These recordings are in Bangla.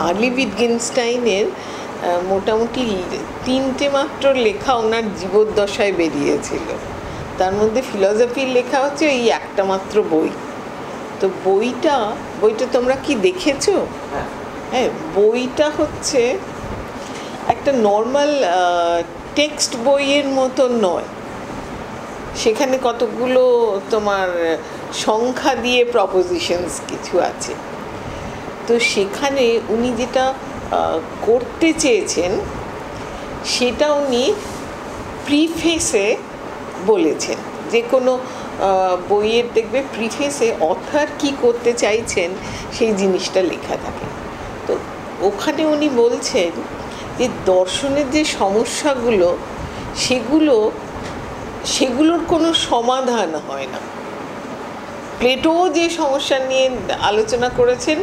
আর্লি উইটগেনস্টাইনের মোটামুটি 3টে মাত্র লেখা ওনার জীবদ্দশায় বেরিয়েছিল। তার মধ্যে ফিলসফির লেখা হচ্ছে এই একটা মাত্র বই। তো বইটা তোমরা কি দেখেছো? হ্যাঁ, বইটা হচ্ছে একটা নর্মাল টেক্সট বইয়ের মতো নয়। সেখানে কতগুলো তোমার সংখ্যা দিয়ে প্রপোজিশনস কিছু আছে। তো সেখানে উনি যেটা করতে চেয়েছেন সেটা উনি প্রিফেসে বলেছেন। যে কোনো বইয়ের দেখবে প্রিফেসে অথর কি করতে চাইছেন সেই জিনিসটা লেখা থাকে। তো ওখানে উনি বলছেন যে দর্শনের যে সমস্যাগুলো সেগুলোর কোনো সমাধান হয় না। প্লেটো যে সমস্যা নিয়ে আলোচনা করেছেন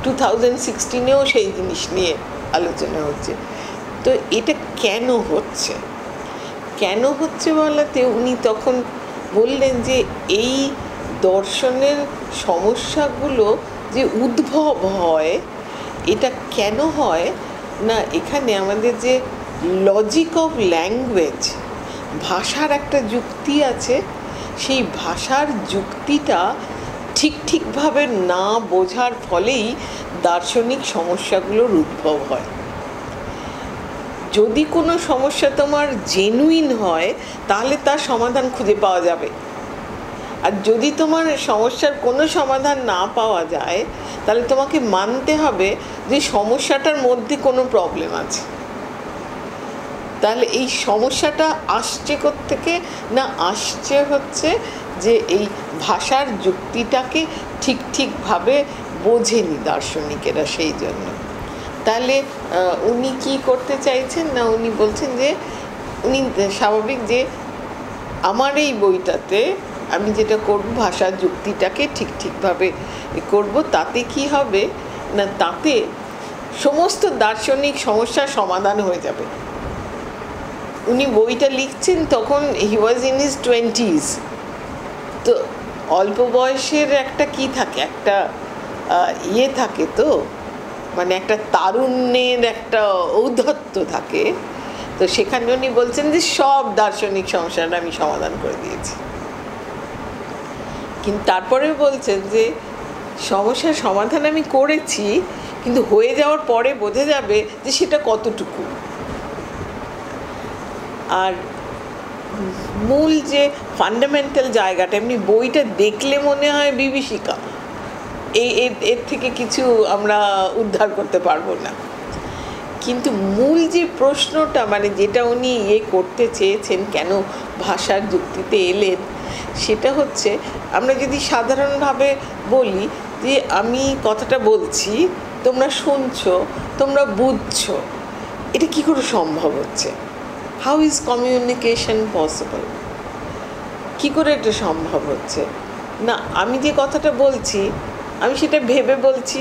2016-এও সেই জিনিস নিয়ে আলোচনা হচ্ছে। তো এটা কেন হচ্ছে বলাতে উনি তখন বললেন যে এই দর্শনের সমস্যাগুলো যে উদ্ভব হয়, এটা কেন হয় না, এখানে আমাদের যে লজিক অফ ল্যাঙ্গুয়েজ, ভাষার একটা যুক্তি আছে, সেই ভাষার যুক্তিটা ঠিকভাবে না বোঝার ফলেই দার্শনিক সমস্যাগুলোর উদ্ভব হয়। যদি কোনো সমস্যা তোমার জেনুইন হয় তাহলে তার সমাধান খুঁজে পাওয়া যাবে, আর যদি তোমার সমস্যার কোনো সমাধান না পাওয়া যায় তাহলে তোমাকে মানতে হবে যে সমস্যাটার মধ্যে কোনো প্রবলেম আছে। তাহলে এই সমস্যাটা আসছে কোত্থেকে না, আসছে হচ্ছে যে এই ভাষার যুক্তিটাকে ঠিকভাবে বোঝেনি দার্শনিকেরা। সেই জন্য তাহলে উনি কি করতে চাইছেন না, উনি বলছেন যে উনি স্বাভাবিক যে আমার এই বইটাতে আমি যেটা করব ভাষার যুক্তিটাকে ঠিকভাবে করব, তাতে কি হবে না, তাতে সমস্ত দার্শনিক সমস্যার সমাধান হয়ে যাবে। উনি বইটা লিখছেন তখন হি ওয়াজ ইন হিজ 20s। তো অল্প বয়সের একটা কি থাকে, একটা থাকে, তো মানে একটা তারুণ্যের একটা ঔদ্ধত্য থাকে। তো সেখানে উনি বলছেন যে সব দার্শনিক সমস্যাটা আমি সমাধান করে দিয়েছি, কিন্তু তারপরেও বলছেন যে সমস্যার সমাধান আমি করেছি, কিন্তু হয়ে যাওয়ার পরে বোঝা যাবে যে সেটা কতটুকু। আর মূল যে ফান্ডামেন্টাল জায়গাটা, এমনি বইটা দেখলে মনে হয় বিভীষিকা, এর থেকে কিছু আমরা উদ্ধার করতে পারবো না, কিন্তু মূল যে প্রশ্নটা মানে যেটা উনি করতে চেয়েছেন, কেন ভাষার যুক্তিতে এলেন, সেটা হচ্ছে আমরা যদি সাধারণভাবে বলি যে আমি কথাটা বলছি, তোমরা শুনছো, তোমরা বুঝছো, এটা কি করে সম্ভব হচ্ছে? How is communication possible? কী করে এটা সম্ভব হচ্ছে না? আমি যে কথাটা বলছি আমি সেটা ভেবে বলছি,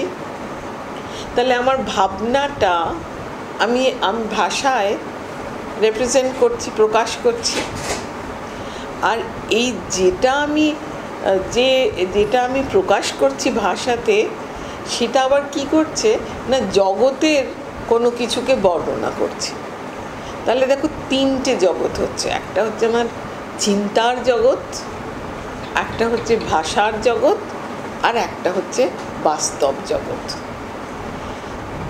তাহলে আমার ভাবনাটা আমি ভাষায় রিপ্রেজেন্ট করছি, প্রকাশ করছি। আর এই যেটা আমি প্রকাশ করছি ভাষাতে, সেটা আবার কি করছে না, জগতের কোনো কিছুকে বর্ণনা করছে। তাহলে দেখো 3টে জগৎ হচ্ছে, একটা হচ্ছে আমার চিন্তার জগৎ, একটা হচ্ছে ভাষার জগৎ, আর একটা হচ্ছে বাস্তব জগৎ।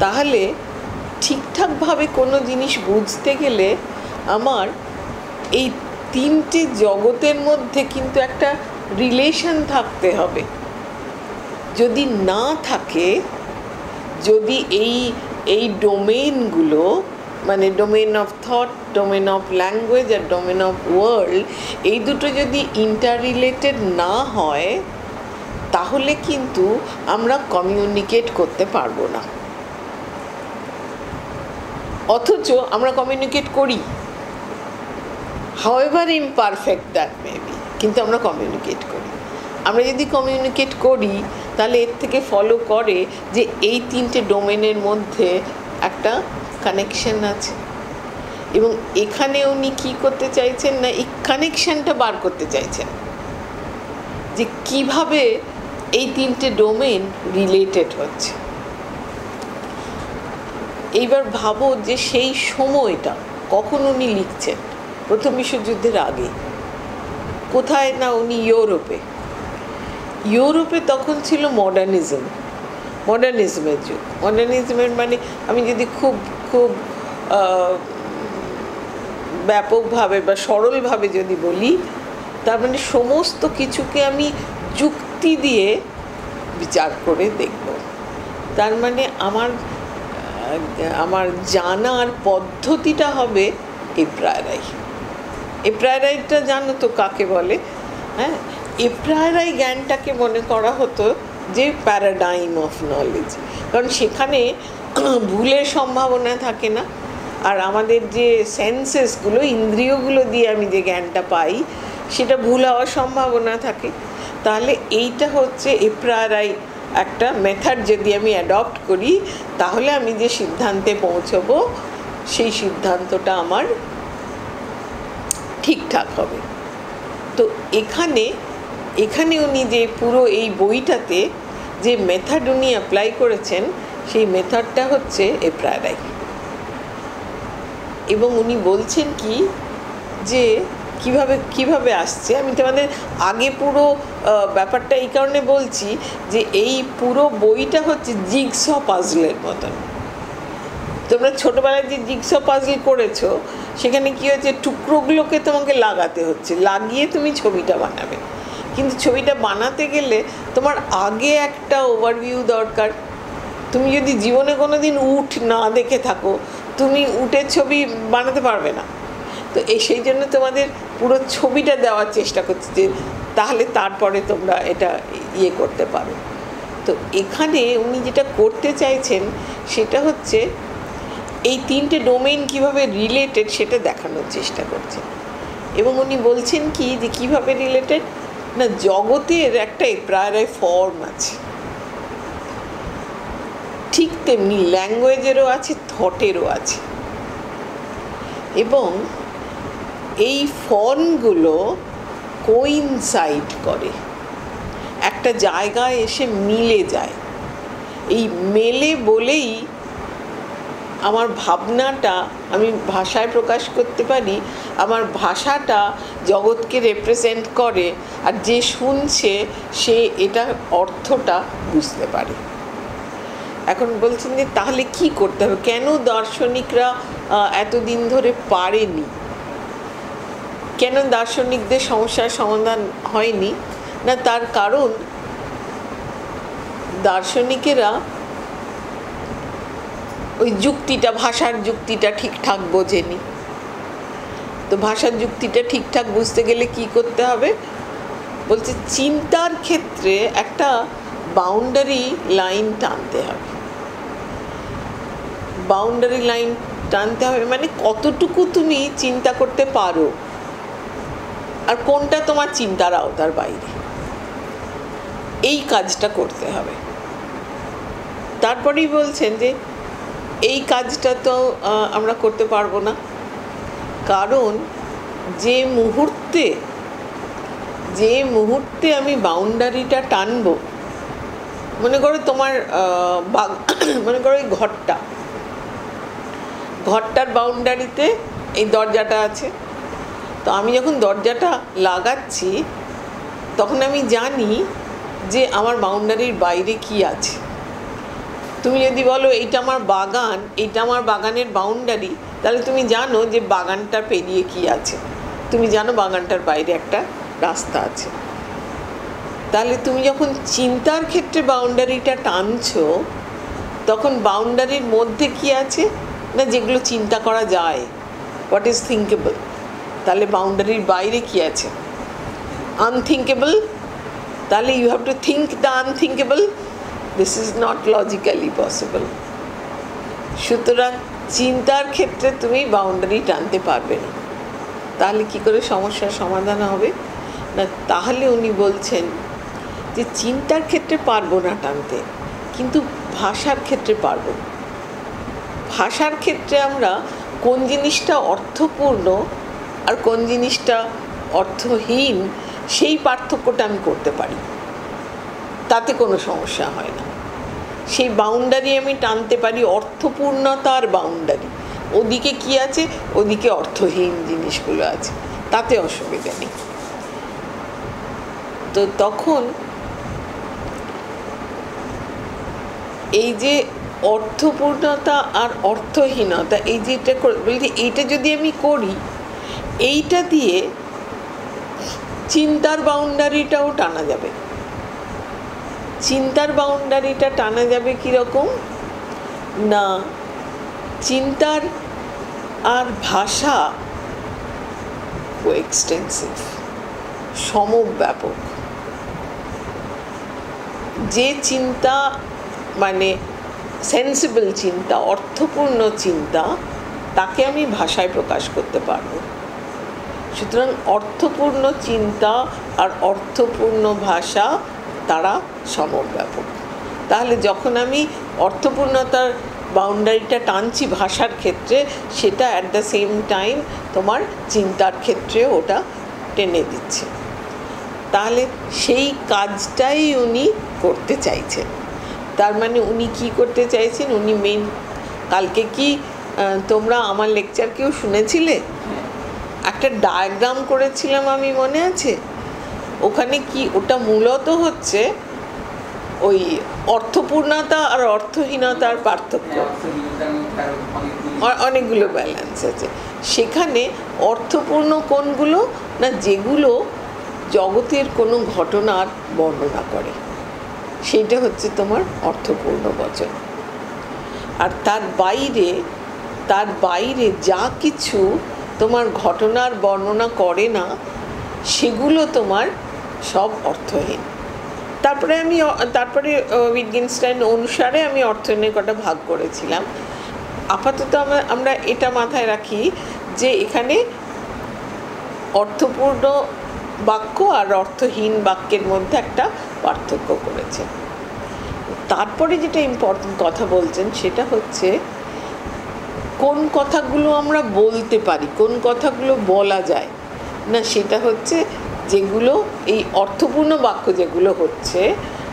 তাহলে ঠিকঠাকভাবে কোনো জিনিস বুঝতে গেলে আমার এই 3টে জগতের মধ্যে কিন্তু একটা রিলেশন থাকতে হবে। যদি না থাকে, যদি এই ডোমেইনগুলো মানে domain of thought, domain of language আর ডোমেইন অফ ওয়ার্ল্ড, এই দুটো যদি ইন্টার রিলেটেড না হয় তাহলে কিন্তু আমরা কমিউনিকেট করতে পারবো না। অথচ আমরা কমিউনিকেট করি, however imperfect that may be, কিন্তু আমরা কমিউনিকেট করি। আমরা যদি কমিউনিকেট করি তাহলে এর থেকে ফলো করে যে এই 3টে ডোমেনের মধ্যে একটা কানেকশন আছে, এবং এখানে উনি কী করতে চাইছেন না, এই কানেকশনটা বার করতে চাইছেন যে কিভাবে এই 3টে ডোমেন রিলেটেড হচ্ছে। এইবার ভাবো যে সেই সময়টা কখন উনি লিখছেন, প্রথম বিশ্বযুদ্ধের আগে। কোথায় না, উনি ইউরোপে তখন ছিল মডার্নিজমের যুগ। মডার্নিজমের মানে আমি যদি খুব খুব ব্যাপকভাবে বা সরলভাবে যদি বলি, তার মানে সমস্ত কিছুকে আমি যুক্তি দিয়ে বিচার করে দেখব। তার মানে আমার জানার পদ্ধতিটা হবে এপ্রায়রাইটা জানো তো কাকে বলে? হ্যাঁ, এপ্রায়রাই জ্ঞানটাকে মনে করা হতো যে প্যারাডাইম অফ নলেজ, কারণ সেখানে ভুলের সম্ভাবনা থাকে না। আর আমাদের যে সেন্সেসগুলো, ইন্দ্রিয়গুলো দিয়ে আমি যে জ্ঞানটা পাই, সেটা ভুল হওয়ার সম্ভাবনা থাকে। তাহলে এইটা হচ্ছে এপ্রায়রাই একটা মেথড। যদি আমি অ্যাডপ্ট করি, তাহলে আমি যে সিদ্ধান্তে পৌঁছবো, সেই সিদ্ধান্তটা আমার ঠিকঠাক হবে। তো এখানে উনি যে পুরো এই বইটাতে যে মেথড উনি অ্যাপ্লাই করেছেন, সেই মেথডটা হচ্ছে এপ্রায়রাই। এবং উনি বলছেন কি যে কিভাবে আসছে। আমি তোমাদের আগে পুরো ব্যাপারটা এই কারণে বলছি যে এই পুরো বইটা হচ্ছে জিগস পাজলের মতন। তোমরা ছোটবেলায় যে জিগস পাজল করেছো, সেখানে কি হচ্ছে, টুকরোগুলোকে তোমাকে লাগাতে হচ্ছে, লাগিয়ে তুমি ছবিটা বানাবে। কিন্তু ছবিটা বানাতে গেলে তোমার আগে একটা ওভারভিউ দরকার। তুমি যদি জীবনে কোনো দিন উট না দেখে থাকো, তুমি উটের ছবি বানাতে পারবে না। তো সেই জন্য তোমাদের পুরো ছবিটা দেওয়ার চেষ্টা করছে, যে তাহলে তারপরে তোমরা এটা করতে পারো। তো এখানে উনি যেটা করতে চাইছেন, সেটা হচ্ছে এই তিনটে ডোমেইন কিভাবে রিলেটেড সেটা দেখানোর চেষ্টা করছেন। এবং উনি বলছেন কি যে কিভাবে রিলেটেড না, জগতের একটা এপ্রায়রাই ফর্ম আছে, ঠিক তেমনি ল্যাঙ্গুয়েজেরও আছে, থটেরও আছে। এবং এই ফর্মগুলো কোইনসাইড করে, একটা জায়গায় এসে মিলে যায়। এই মেলে বলেই আমার ভাবনাটা আমি ভাষায় প্রকাশ করতে পারি, আমার ভাষাটা জগৎকে রিপ্রেজেন্ট করে, আর যে শুনছে সে এটা অর্থটা বুঝতে পারে। এখন বলছেন যে তাহলে কি করতে হবে, কেন দার্শনিকরা এতদিন ধরে পারেনি, কেন দার্শনিকদের সমস্যার সমাধান হয়নি? না, তার কারণ দার্শনিকেরা ওই যুক্তিটা, ভাষার যুক্তিটা ঠিকঠাক বোঝেনি। তো ভাষার যুক্তিটা ঠিকঠাক বুঝতে গেলে কি করতে হবে? বলছে চিন্তার ক্ষেত্রে একটা বাউন্ডারি লাইন টানতে হবে। বাউন্ডারি লাইন টানতে হবে মানে কতটুকু তুমি চিন্তা করতে পারো, আর কোনটা তোমার চিন্তার আওতার বাইরে, এই কাজটা করতে হবে। তারপরেই বলছেন যে এই কাজটা তো আমরা করতে পারবো না, কারণ যে মুহূর্তে আমি বাউন্ডারিটা টানবো, মনে করো তোমার মনে করো এই ঘরটার বাউন্ডারিতে এই দরজাটা আছে। তো আমি যখন দরজাটা লাগাচ্ছি, তখন আমি জানি যে আমার বাউন্ডারির বাইরে কি আছে। তুমি যদি বলো এইটা আমার বাগান, এইটা আমার বাগানের বাউন্ডারি, তাহলে তুমি জানো যে বাগানটা পেরিয়ে কি আছে, তুমি জানো বাগানটার বাইরে একটা রাস্তা আছে। তাহলে তুমি যখন চিন্তার ক্ষেত্রে বাউন্ডারিটা টানছো, তখন বাউন্ডারির মধ্যে কি আছে না, যেগুলো চিন্তা করা যায়, হোয়াট ইজ থিঙ্কেবল। তাহলে বাউন্ডারির বাইরে কি আছে, আনথিঙ্কেবল। তাহলে you have to think the unthinkable. This is not logically possible. সুতরাং চিন্তার ক্ষেত্রে তুমি বাউন্ডারি টানতে পারবে না। তাহলে কি করে সমস্যার সমাধান হবে না? তাহলে উনি বলছেন যে চিন্তার ক্ষেত্রে পারবো না টানতে, কিন্তু ভাষার ক্ষেত্রে পারবো। ভাষার ক্ষেত্রে আমরা কোন জিনিসটা অর্থপূর্ণ আর কোন জিনিসটা অর্থহীন, সেই পার্থক্যটা আমি করতে পারি, তাতে কোনো সমস্যা হয় না। সেই বাউন্ডারি আমি টানতে পারি, অর্থপূর্ণতার বাউন্ডারি। ওদিকে কি আছে? ওদিকে অর্থহীন জিনিসগুলো আছে, তাতে অসুবিধা নেই। তো তখন এই যে অর্থপূর্ণতা আর অর্থহীনতা, এই যেটা বলছি, এইটা যদি আমি করি, এইটা দিয়ে চিন্তার বাউন্ডারিটাও টানা যাবে। চিন্তার বাউন্ডারিটা টানা যাবে কীরকম না, চিন্তার আর ভাষা এক্সটেন্সিভ, সমব্যাপক। যে চিন্তা মানে সেন্সিবল চিন্তা, অর্থপূর্ণ চিন্তা, তাকে আমি ভাষায় প্রকাশ করতে পারবো। সুতরাং অর্থপূর্ণ চিন্তা আর অর্থপূর্ণ ভাষা তারা সমব্যাপক। তাহলে যখন আমি অর্থপূর্ণতার বাউন্ডারিটা টানছি ভাষার ক্ষেত্রে, সেটা অ্যাট দ্য সেম টাইম তোমার চিন্তার ক্ষেত্রে ওটা টেনে দিচ্ছে। তাহলে সেই কাজটাই উনি করতে চাইছেন। তার মানে উনি কি করতে চাইছেন? উনি মেন, কালকে কি তোমরা আমার লেকচার কেউ শুনেছিলে? একটা ডায়াগ্রাম করেছিলাম আমি, মনে আছে? ওখানে কি, ওটা মূলত হচ্ছে ওই অর্থপূর্ণতা আর অর্থহীনতার পার্থক্য। অনেকগুলো ব্যালেন্স আছে সেখানে। অর্থপূর্ণ কোনগুলো না, যেগুলো জগতের কোনো ঘটনার বর্ণনা করে, সেইটা হচ্ছে তোমার অর্থপূর্ণ বচন। আর তার বাইরে যা কিছু তোমার ঘটনার বর্ণনা করে না, সেগুলো তোমার সব অর্থহীন। তারপরে উইটগেনস্টাইন অনুসারে আমি অর্থহীনের কটা ভাগ করেছিলাম। আপাতত আমরা এটা মাথায় রাখি যে এখানে অর্থপূর্ণ বাক্য আর অর্থহীন বাক্যের মধ্যে একটা পার্থক্য করেছে। তারপরে যেটা ইম্পর্টেন্ট কথা বলছেন সেটা হচ্ছে কোন কথাগুলো আমরা বলতে পারি, কোন কথাগুলো বলা যায় না, সেটা হচ্ছে যেগুলো এই অর্থপূর্ণ বাক্য যেগুলো হচ্ছে,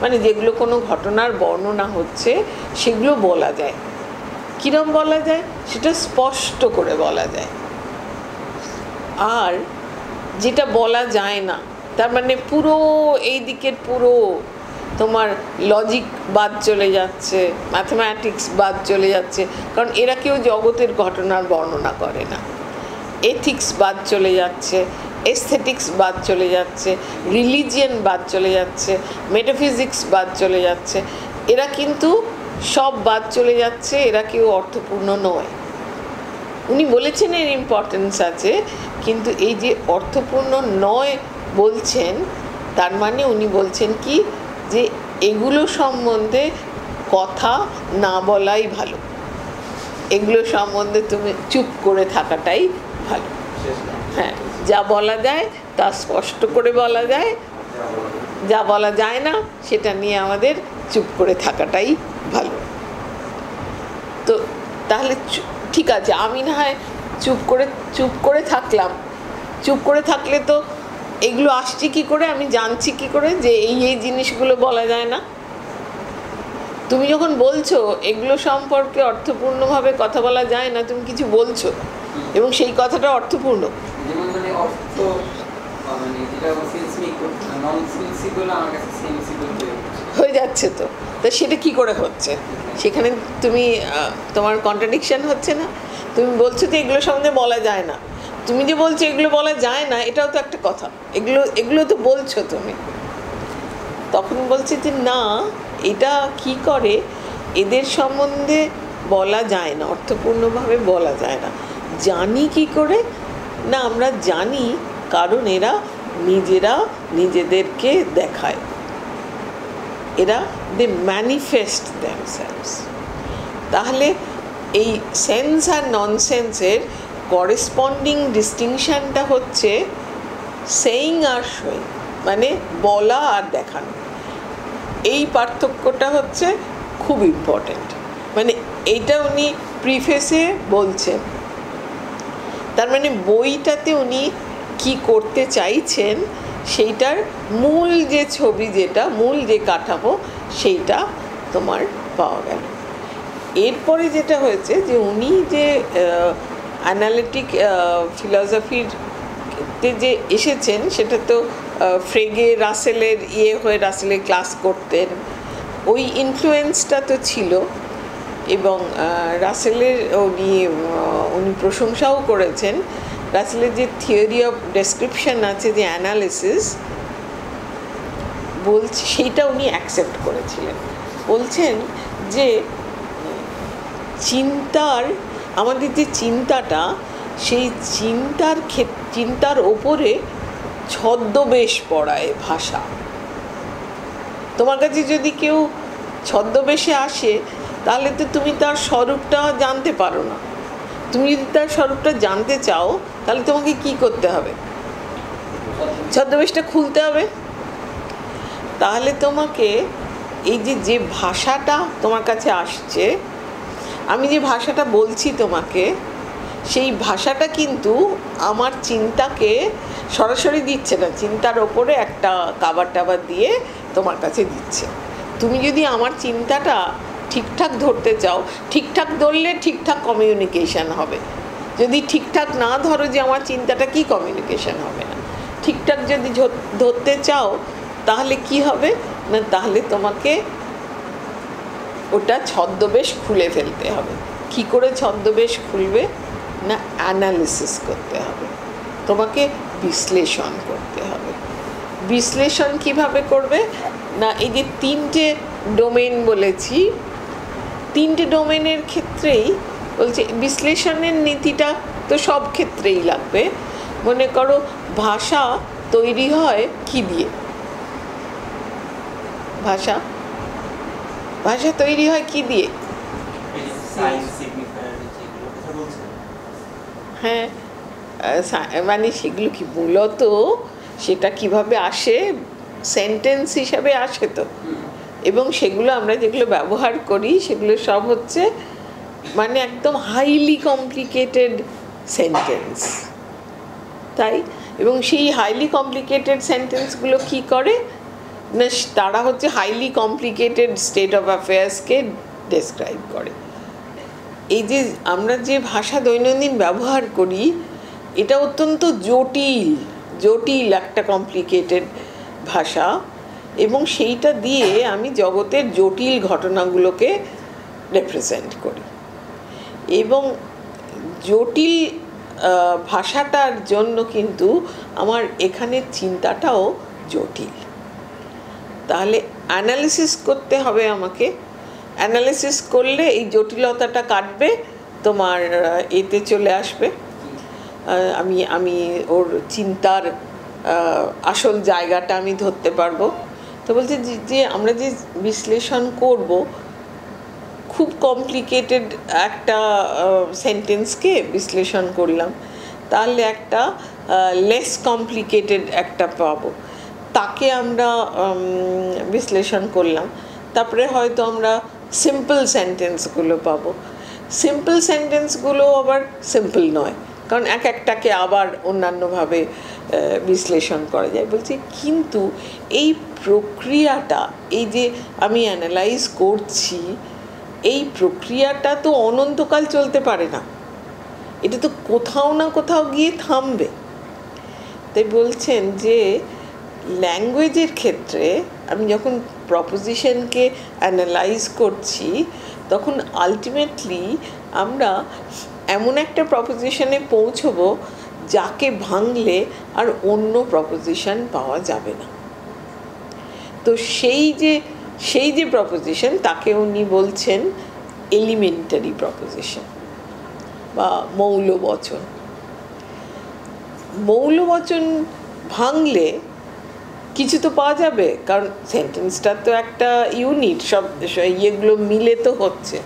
মানে যেগুলো কোনো ঘটনার বর্ণনা হচ্ছে, সেগুলো বলা যায়। কিরম বলা যায়? সেটা স্পষ্ট করে বলা যায়। আর যেটা বলা যায় না, তার মানে পুরো এই দিকের পুরো তোমার লজিক বাদ চলে যাচ্ছে, ম্যাথমেটিক্স বাদ চলে যাচ্ছে, কারণ এরা কেউ জগতের ঘটনার বর্ণনা করে না। এথিক্স বাদ চলে যাচ্ছে, এস্থেটিক্স বাদ চলে যাচ্ছে, রিলিজিয়ান বাদ চলে যাচ্ছে, মেটাফিজিক্স বাদ চলে যাচ্ছে। এরা কিন্তু সব বাদ চলে যাচ্ছে, এরা কেউ অর্থপূর্ণ নয়। উনি বলেছেন এর ইম্পর্টেন্স আছে, কিন্তু এই যে অর্থপূর্ণ নয় বলছেন, তার মানে উনি বলছেন কি, যে এগুলো সম্বন্ধে কথা না বলাই ভালো, এগুলো সম্বন্ধে তুমি চুপ করে থাকাটাই ভালো। হ্যাঁ, যা বলা যায় তা স্পষ্ট করে বলা যায়, যা বলা যায় না সেটা নিয়ে আমাদের চুপ করে থাকাটাই ভালো। তো তাহলে ঠিক আছে, আমি না হয় চুপ করে থাকলাম। চুপ করে থাকলে তো এগুলো আসছে কি করে, আমি জানছি কি করে যে এই জিনিসগুলো বলা যায় না? তুমি যখন বলছো এগুলো সম্পর্কে অর্থপূর্ণভাবে কথা বলা যায় না, তুমি কিছু বলছো এবং সেই কথাটা অর্থপূর্ণ হয়ে যাচ্ছে। তো সেটা কি করে হচ্ছে? সেখানে তোমার কন্ট্রাডিকশন হচ্ছে না? তুমি বলছো যে এগুলো সম্বন্ধে বলা যায় না, তুমি যে বলছো এগুলো বলা যায় না, এটাও তো একটা কথা। এগুলো তো বলছো তুমি। তখন বলছে যে না, এটা কি করে, এদের সম্বন্ধে বলা যায় না, অর্থপূর্ণভাবে বলা যায় না। জানি কি করে না, আমরা জানি কারণ এরা নিজেরা নিজেদেরকে দেখায়, এরা দে ম্যানিফেস্ট দেমসেলভস। তাহলে এই সেন্স আর ননসেন্সের করেসপন্ডিং ডিস্টিংশনটা হচ্ছে সেইং আর শোয়িং, মানে বলা আর দেখানো। এই পার্থক্যটা হচ্ছে খুব ইম্পর্ট্যান্ট। মানে এইটা উনি প্রিফেসে বলছেন। তার মানে বইটাতে উনি কি করতে চাইছেন, সেইটার মূল যে ছবি, যেটা মূল যে কাঠামো, সেইটা তোমার পাওয়া গেল। এরপরে যেটা হয়েছে যে উনি যে অ্যানালিটিক ফিলসফিতে যে এসেছেন সেটা তো ফ্রেগে রাসেলের হয়ে রাসেলের ক্লাস করতেন, ওই ইনফ্লুয়েন্সটা তো ছিল। এবং রাসেলের উনি প্রশংসাও করেছেন। রাসেলের যে থিওরি অফ ডেসক্রিপশন আছে, যে অ্যানালিসিস বলছে, সেইটা উনি অ্যাকসেপ্ট করেছিলেন। বলছেন যে আমাদের যে চিন্তাটা, সেই চিন্তার ওপরে ছদ্মবেশ পড়ায় ভাষা। তোমার কাছে যদি কেউ ছদ্মবেশে আসে, তাহলে তো তুমি তার স্বরূপটা জানতে পারো না। তুমি যদি তার স্বরূপটা জানতে চাও, তাহলে তোমাকে কি করতে হবে? ছদ্মবেশটা খুলতে হবে। তাহলে তোমাকে এই যে ভাষাটা তোমার কাছে আসছে, আমি যে ভাষাটা বলছি তোমাকে, সেই ভাষাটা কিন্তু আমার চিন্তাকে সরাসরি দিচ্ছে না, চিন্তার ওপরে একটা কাবার দিয়ে তোমার কাছে দিচ্ছে। তুমি যদি আমার চিন্তাটা ঠিকঠাক ধরতে চাও, ঠিকঠাক ধরলে ঠিকঠাক কমিউনিকেশান হবে। যদি ঠিকঠাক না ধরো যে আমার চিন্তাটা, কি কমিউনিকেশান হবে না। ঠিকঠাক যদি ধরতে চাও, তাহলে কি হবে না, তাহলে তোমাকে ওটা ছদ্মবেশ খুলে ফেলতে হবে। কি করে ছদ্মবেশ খুলবে না, অ্যানালিসিস করতে হবে, তোমাকে বিশ্লেষণ করতে হবে। বিশ্লেষণ কিভাবে করবে না, এই যে 3টে ডোমেন বলেছি, 3টে ডোমেনের ক্ষেত্রেই বলছে বিশ্লেষণের নীতিটা তো সব ক্ষেত্রেই লাগবে। মনে করো ভাষা তৈরি হয় কি দিয়ে? ভাষা তৈরি হয় কি দিয়ে? হ্যাঁ, মানে সেগুলো কি মূলত সেটা কিভাবে আসে, সেন্টেন্স হিসাবে আসে তো। এবং সেগুলো আমরা যেগুলো ব্যবহার করি, সেগুলো সব হচ্ছে মানে একদম হাইলি কমপ্লিকেটেড সেন্টেন্স, তাই। এবং সেই হাইলি কমপ্লিকেটেড সেন্টেন্সগুলো কি করে না, তারা হচ্ছে হাইলি কমপ্লিকেটেড স্টেট অফ অ্যাফেয়ার্সকে ডেসক্রাইব করে। এই যে আমরা যে ভাষা দৈনন্দিন ব্যবহার করি, এটা অত্যন্ত জটিল একটা কমপ্লিকেটেড ভাষা, এবং সেইটা দিয়ে আমি জগতের জটিল ঘটনাগুলোকে রিপ্রেজেন্ট করি। এবং জটিল ভাষাটার জন্য কিন্তু আমার এখানের চিন্তাটাও জটিল। তাহলে অ্যানালিসিস করতে হবে আমাকে। অ্যানালিসিস করলে এই জটিলতাটা কাটবে, তোমার এতে চলে আসবে, আমি ওর চিন্তার আসল জায়গাটা আমি ধরতে পারবো। তো বলছে যে আমরা যে বিশ্লেষণ করব, খুব কমপ্লিকেটেড একটা সেন্টেন্সকে বিশ্লেষণ করলাম, তাহলে একটা লেস কমপ্লিকেটেড একটা পাবো, তাকে আমরা বিশ্লেষণ করলাম। তারপরে হয়তো আমরা সিম্পল সেন্টেন্সগুলো পাবো। সিম্পল সেন্টেন্সগুলো আবার সিম্পল নয়, কারণ একটাকে আবার অন্যান্যভাবে বিশ্লেষণ করা যায়। বলছি কিন্তু এই প্রক্রিয়াটা, এই যে আমি অ্যানালাইজ করছি, এই প্রক্রিয়াটা তো অনন্তকাল চলতে পারে না, এটা তো কোথাও না কোথাও গিয়ে থামবে। তাই বলছেন যে ল্যাঙ্গুয়েজের ক্ষেত্রে আমি যখন প্রপোজিশনকে অ্যানালাইজ করছি, তখন আলটিমেটলি আমরা এমন একটা প্রপোজিশনে পৌঁছবো যাকে ভাঙলে আর অন্য প্রপোজিশন পাওয়া যাবে না। তো সেই যে প্রপোজিশন, তাকে উনি বলছেন এলিমেন্টারি প্রপোজিশন বা মৌলবচন। মৌলবচন ভাঙলে কিছু তো পাওয়া যাবে, কারণ সেন্টেন্সটা তো একটা ইউনিট, সব ইয়েগুলো মিলে তো হচ্ছে।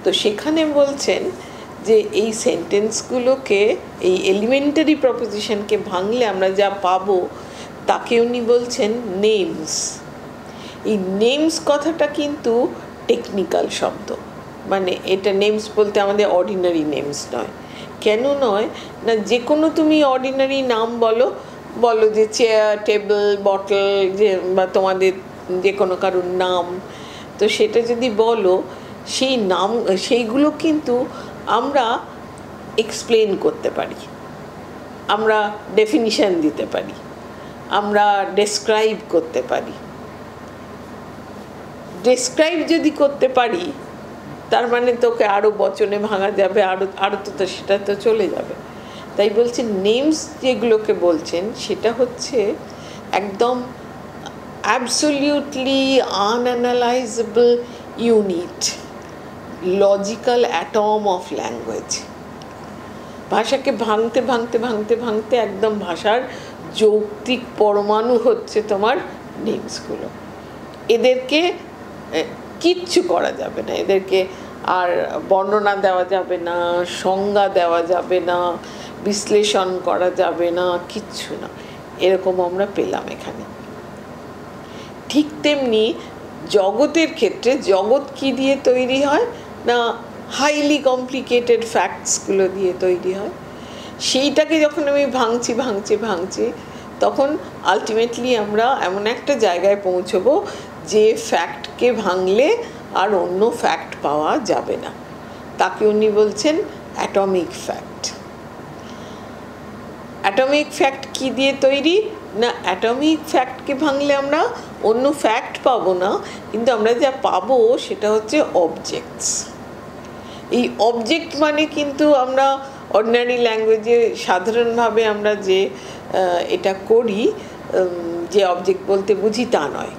তো সেখানে বলছেন যে এই সেন্টেন্সগুলোকে, এই এলিমেন্টারি প্রপোজিশনকে ভাঙলে আমরা যা পাবো, তাকে উনি বলছেন নেমস। এই নেমস কথাটা কিন্তু টেকনিক্যাল শব্দ, মানে এটা নেমস বলতে আমাদের অর্ডিনারি নেমস নয়। কেন নয় না, যে কোনো তুমি অর্ডিনারি নাম বলো যে চেয়ার, টেবিল, বটল, যে বা তোমাদের যে কোনো কারোর নাম, তো সেটা যদি বলো, সেই নাম সেইগুলো কিন্তু আমরা এক্সপ্লেন করতে পারি, আমরা ডেফিনিশন দিতে পারি, আমরা ডেসক্রাইব করতে পারি। ডেসক্রাইব যদি করতে পারি তার মানে তোকে আরও বচনে ভাঙা যাবে, আরও তো সেটা তো চলে যাবে। তাই বলছে নেমস যেগুলোকে বলছেন সেটা হচ্ছে একদম absolutely unanalysable unit, logical atom of language. ভাষাকে ভাঙতে ভাঙতে ভাঙতে ভাঙতে একদম ভাষার যৌক্তিক পরমাণু হচ্ছে তোমার নেমসগুলো। এদেরকে কিচ্ছু করা যাবে না, এদেরকে আর বর্ণনা দেওয়া যাবে না, সংজ্ঞা দেওয়া যাবে না, বিশ্লেষণ করা যাবে না, কিচ্ছু না। এরকম আমরা পেলাম এখানে। ঠিক তেমনি জগতের ক্ষেত্রে জগৎ কি দিয়ে তৈরি হয় না, হাইলি কমপ্লিকেটেড ফ্যাক্টসগুলো দিয়ে তৈরি হয়। সেইটাকে যখন আমি ভাঙছি ভাঙছি ভাঙছি তখন আলটিমেটলি আমরা এমন একটা জায়গায় পৌঁছবো যে ফ্যাক্টকে ভাঙলে আর অন্য ফ্যাক্ট পাওয়া যাবে না। তাকে উনি বলছেন অ্যাটমিক ফ্যাক্ট। অ্যাটমিক ফ্যাক্ট কি দিয়ে তৈরি না, অ্যাটমিক ফ্যাক্টকে ভাঙলে আমরা অন্য ফ্যাক্ট পাবো না, কিন্তু আমরা যা পাবো সেটা হচ্ছে অবজেক্টস। এই অবজেক্ট মানে কিন্তু আমরা অর্ডিনারি ল্যাঙ্গুয়েজে সাধারণভাবে আমরা যে এটা করি, যে অবজেক্ট বলতে বুঝি তা নয়।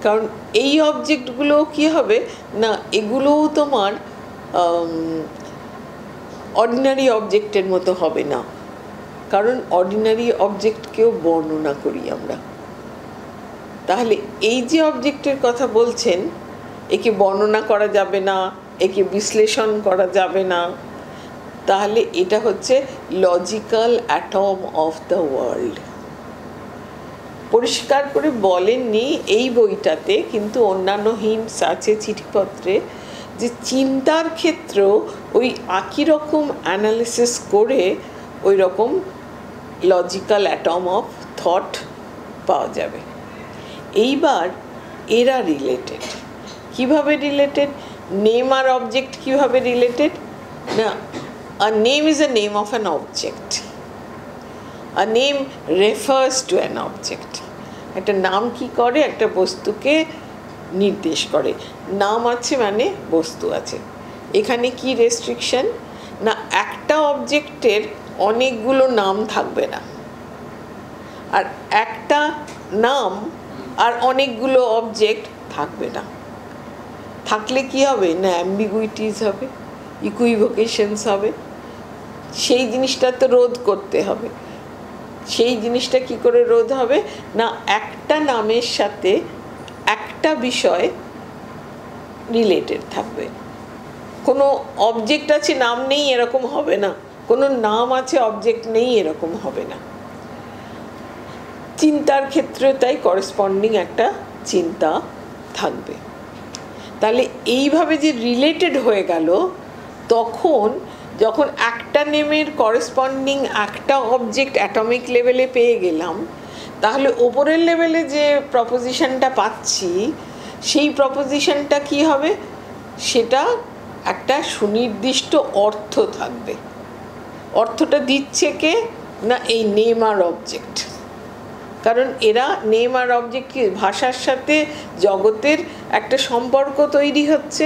কারণ এই অবজেক্টগুলো কি হবে না, এগুলোও তোমার অর্ডিনারি অবজেক্টের মতো হবে না, কারণ অর্ডিনারি অবজেক্টকেও বর্ণনা করি আমরা। তাহলে এই যে অবজেক্টের কথা বলছেন, একে বর্ণনা করা যাবে না, একে বিশ্লেষণ করা যাবে না, তাহলে এটা হচ্ছে logical atom of the world. পরিষ্কার করে বলেননি এই বইটাতে, কিন্তু অন্যান্য হিন্টস আছে চিঠিপত্রে, যে চিন্তার ক্ষেত্রেও ওই একই রকম অ্যানালিসিস করে ওই রকম লজিক্যাল অ্যাটম অফ থট পাওয়া যাবে। এইবার এরা রিলেটেড কিভাবে রিলেটেড, নেম আর অবজেক্ট কিভাবে রিলেটেড না, a name is a name of an object, a name refers to an object. একটা নাম কি করে, একটা বস্তুকে নির্দেশ করে। নাম আছে মানে বস্তু আছে। এখানে কি রেস্ট্রিকশন না, একটা অবজেক্টের অনেকগুলো নাম থাকবে না, আর একটা নাম আর অনেকগুলো অবজেক্ট থাকবে না। থাকলে কি হবে না, অ্যাম্বিগুইটিস হবে, ইকুইভোকেশনস হবে। সেই জিনিসটা তো রোধ করতে হবে। সেই জিনিসটা কি করে রোধ হবে না, একটা নামের সাথে একটা বিষয় রিলেটেড থাকবে। কোনো অবজেক্ট আছে নাম নেই এরকম হবে না, কোনো নাম আছে অবজেক্ট নেই এরকম হবে না। চিন্তার ক্ষেত্রে তাই করেসপন্ডিং একটা চিন্তা থাকবে। তাহলে এইভাবে যে রিলেটেড হয়ে গেল, তখন যখন একটা নেমের করেসপন্ডিং একটা অবজেক্ট অ্যাটমিক লেভেলে পেয়ে গেলাম, তাহলে ওপরের লেভেলে যে প্রপোজিশনটা পাচ্ছি সেই প্রপোজিশনটা কি হবে, সেটা একটা সুনির্দিষ্ট অর্থ থাকবে। অর্থটা দিচ্ছে কে না, এই নেম আর অবজেক্ট। কারণ এরা নেম আর অবজেক্ট কি ভাষার সাথে জগতের একটা সম্পর্ক তৈরি হচ্ছে।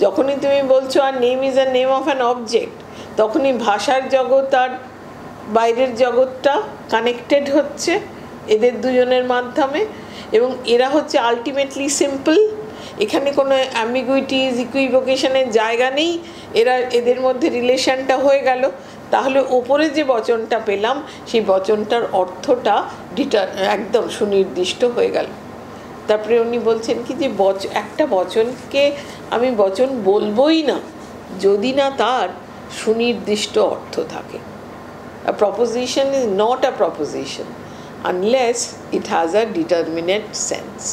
যখনই তুমি বলছো আর name is a name of an object, তখনই ভাষার জগৎ আর বাইরের জগৎটা কানেক্টেড হচ্ছে এদের দুজনের মাধ্যমে, এবং এরা হচ্ছে আলটিমেটলি সিম্পল। এখানে কোনো অ্যাম্বিগুইটিজ ইকুইভোকেশনের জায়গা নেই, এদের মধ্যে রিলেশনটা হয়ে গেল। তাহলে ওপরে যে বচনটা পেলাম সেই বচনটার অর্থটা একদম সুনির্দিষ্ট হয়ে গেল। তারপরে উনি বলছেন কি যে একটা বচনকে আমি বচন বলবোই না যদি না তার সুনির্দিষ্ট অর্থ থাকে। A proposition is not a proposition unless it has a determinate sense.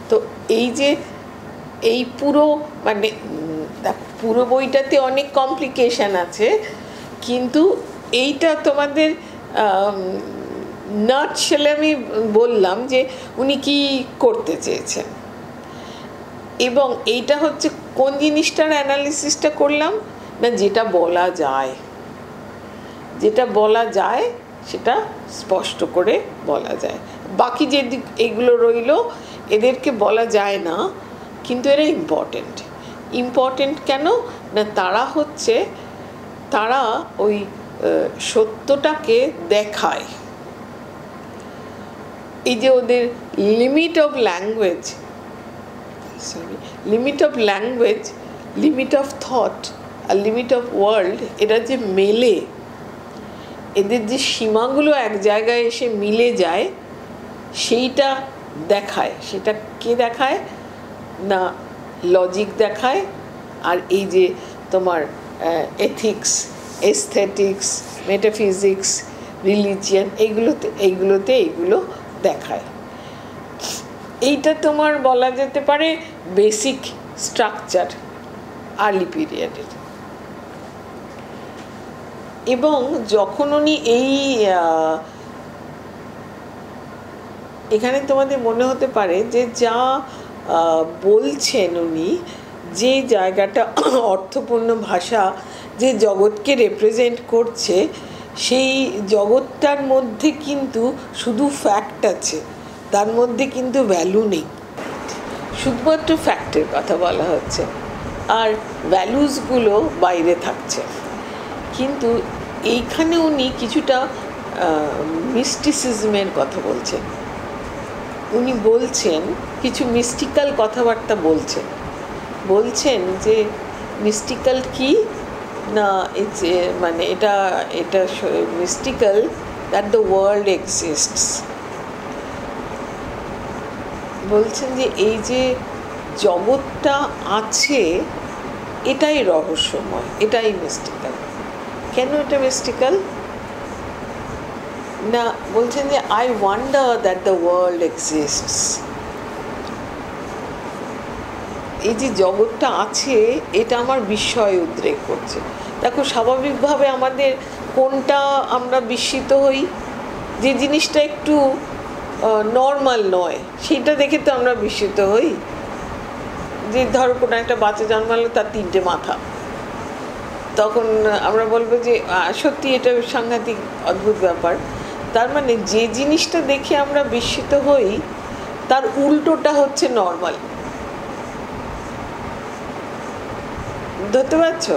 তো এই যে এই পুরো মানে পুরো বইটাতে অনেক কমপ্লিকেশন আছে, কিন্তু এইটা তোমাদের নাটশেলে আমি বললাম যে উনি কি করতে চেয়েছেন। এবং এইটা হচ্ছে কোন জিনিসটার অ্যানালিসিসটা করলাম না, যেটা বলা যায়, যেটা বলা যায় সেটা স্পষ্ট করে বলা যায়। বাকি যে এগুলো রইল এদেরকে বলা যায় না, কিন্তু এরা ইম্পর্টেন্ট। ইম্পর্টেন্ট কেন না, তারা ওই সত্যটাকে দেখায়। এই যে ওদের limit of language, limit of thought আর লিমিট অফ ওয়ার্ল্ড, এরা যে মেলে, এদের যে সীমাগুলো এক জায়গায় এসে মিলে যায়, সেইটা দেখায়। সেটা কে দেখায় না, লজিক দেখায়। আর এই যে তোমার এথিক্স, এস্থেটিক্স, মেটাফিজিক্স, রিলিজিয়ান, এইগুলোতে এইগুলো দেখায়। এইটা তোমার বলা যেতে পারে বেসিক স্ট্রাকচার আর্লি পিরিয়ডের। এবং যখন উনি এখানে তোমাদের মনে হতে পারে যে যা বলছেন উনি, যে জায়গাটা অর্থপূর্ণ ভাষা যে জগৎকে রিপ্রেজেন্ট করছে, সেই জগৎটার মধ্যে কিন্তু শুধু ফ্যাক্ট আছে, তার মধ্যে কিন্তু ভ্যালু নেই। শুধুমাত্র ফ্যাক্টের কথা বলা হচ্ছে, আর ভ্যালুসগুলো বাইরে থাকছে। কিন্তু এইখানে উনি কিছুটা মিস্টিসিজমের কথা বলছেন। উনি বলছেন কিছু মিস্টিক্যাল কথাবার্তা বলছেন যে মিস্টিক্যাল কি না, মানে এটা mystical that the world exists. বলছেন যে এই যে জগৎটা আছে এটাই রহস্যময়, এটাই মিস্টিক্যাল। কেন এটা মিস্টিক্যাল না, বলছেন যে I wonder that the world exists. এই যে জগৎটা আছে এটা আমার বিস্ময় উদ্রেক করছে। দেখো, স্বাভাবিকভাবে আমাদের কোনটা আমরা বিস্মিত হই, যে জিনিসটা একটু নর্মাল নয় সেটা দেখে তো আমরা বিস্মিত হই। যে ধরো কোনো একটা বাচ্চা জন্মালো, তার 3টে মাথা, তখন আমরা বলবো যে সত্যি এটা সাংঘাতিক অদ্ভুত ব্যাপার। তার মানে যে জিনিসটা দেখে আমরা বিস্মিত হই তার উল্টোটা হচ্ছে নর্মাল। ধরতে পারছো,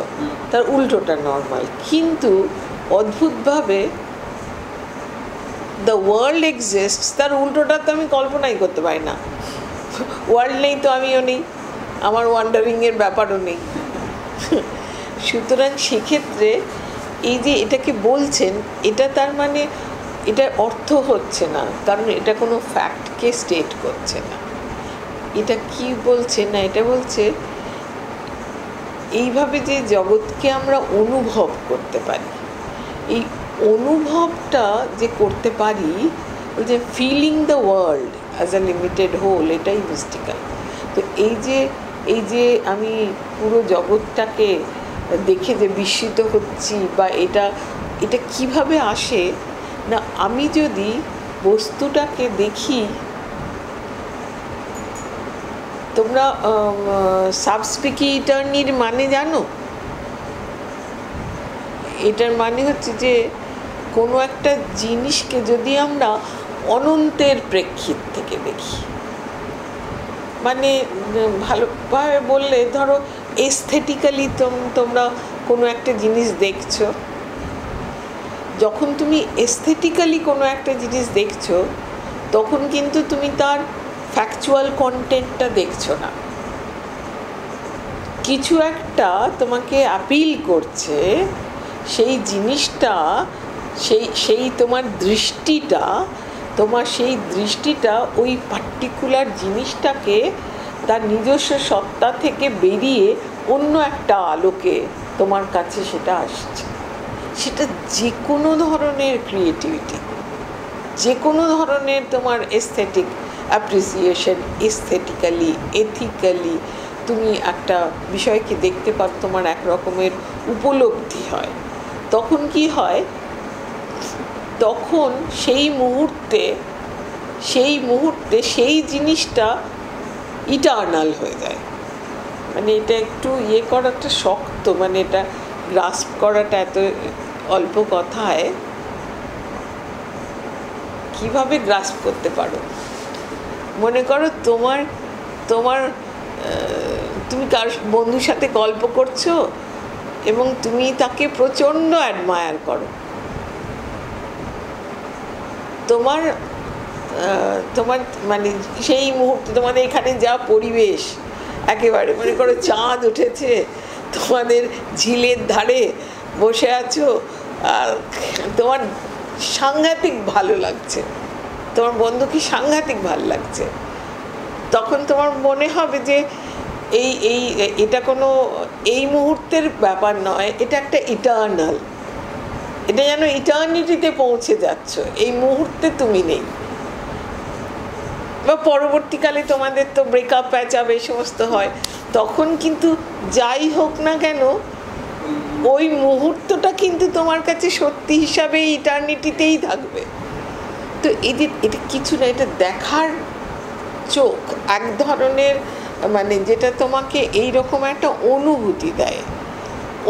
তার উল্টোটা নর্মাল। কিন্তু অদ্ভুতভাবে দ্য ওয়ার্ল্ড এক্সিস্টস, তার উল্টোটা তো আমি কল্পনাই করতে পারি না। ওয়ার্ল্ড নেই তো আমিও নেই, আমার ওয়ান্ডারিংয়ের ব্যাপারও নেই। সুতরাং সেক্ষেত্রে এই যে এটাকে বলছেন, এটা তার মানে এটার অর্থ হচ্ছে না, কারণ এটা কোনো ফ্যাক্টকে স্টেট করছে না। এটা কি বলছে না, এটা বলছে এইভাবে যে জগৎকে আমরা অনুভব করতে পারি, এই অনুভবটা যে করতে পারি, যে feeling the world as a limited whole, এটাই মিস্টিক্যাল। তো এই যে আমি পুরো জগৎটাকে দেখে যে বিস্মিত হচ্ছি, বা এটা কিভাবে আসে না, আমি যদি বস্তুটাকে দেখি, তোমরা সাবস্পিকিটার্নির মানে জানো? এটার মানে হচ্ছে যে কোনো একটা জিনিসকে যদি আমরা অনন্তের প্রেক্ষিত থেকে দেখি, মানে ভালোভাবে বললে ধরো এস্থেটিক্যালি তোমরা কোনো একটা জিনিস দেখছো, যখন তুমি এস্থেটিক্যালি কোনো একটা জিনিস দেখছো তখন কিন্তু তুমি তার ফ্যাকচুয়াল কন্টেন্টটা দেখছো না। কিছু একটা তোমাকে অ্যাপিল করছে, সেই জিনিসটা, সেই তোমার দৃষ্টিটা ওই পার্টিকুলার জিনিসটাকে তার নিজস্ব সত্তা থেকে বেরিয়ে অন্য একটা আলোকে তোমার কাছে সেটা আসছে। সেটা যে কোনো ধরনের ক্রিয়েটিভিটি, যে কোনো ধরনের তোমার এস্থেটিক অ্যাপ্রিসিয়েশন, এস্থেটিক্যালি, এথিক্যালি তুমি একটা বিষয়কে দেখতে পারো, তোমার এক রকমের উপলব্ধি হয়। তখন কি হয়, তখন সেই মুহূর্তে সেই জিনিসটা ইটার্নাল হয়ে যায়। মানে এটা একটু ইয়ে করাটা শক্ত, মানে এটা গ্রাস্প করাটা এত অল্প কথায় কিভাবে গ্রাস্প করতে পারো। মনে করো তোমার তোমার তুমি কার বন্ধুর সাথে গল্প করছো এবং তুমি তাকে প্রচণ্ড অ্যাডমায়ার করো। তোমার তোমার মানে সেই মুহূর্তে তোমাদের এখানে যা পরিবেশ, একেবারে মনে করো চাঁদ উঠেছে, তোমাদের ঝিলের ধারে বসে আছো, আর তোমার সাংঘাতিক ভালো লাগছে, তোমার বন্ধুকে সাংঘাতিক ভালো লাগছে। তখন তোমার মনে হবে যে এই এই এটা কোনো এই মুহূর্তের ব্যাপার নয়, এটা একটা ইটার্নাল, এটা যেন ইটার্নিটিতে পৌঁছে যাচ্ছ, এই মুহূর্তে তুমি নেই। বা পরবর্তীকালে তোমাদের তো ব্রেকআপ প্যাচআপ এই সমস্ত হয়, তখন কিন্তু যাই হোক না কেন ওই মুহূর্তটা কিন্তু তোমার কাছে সত্যি হিসাবে ইটার্নিটিতেই থাকবে। তো এটা কিছু না, এটা দেখার চোখ এক ধরনের, মানে যেটা তোমাকে এইরকম একটা অনুভূতি দেয়।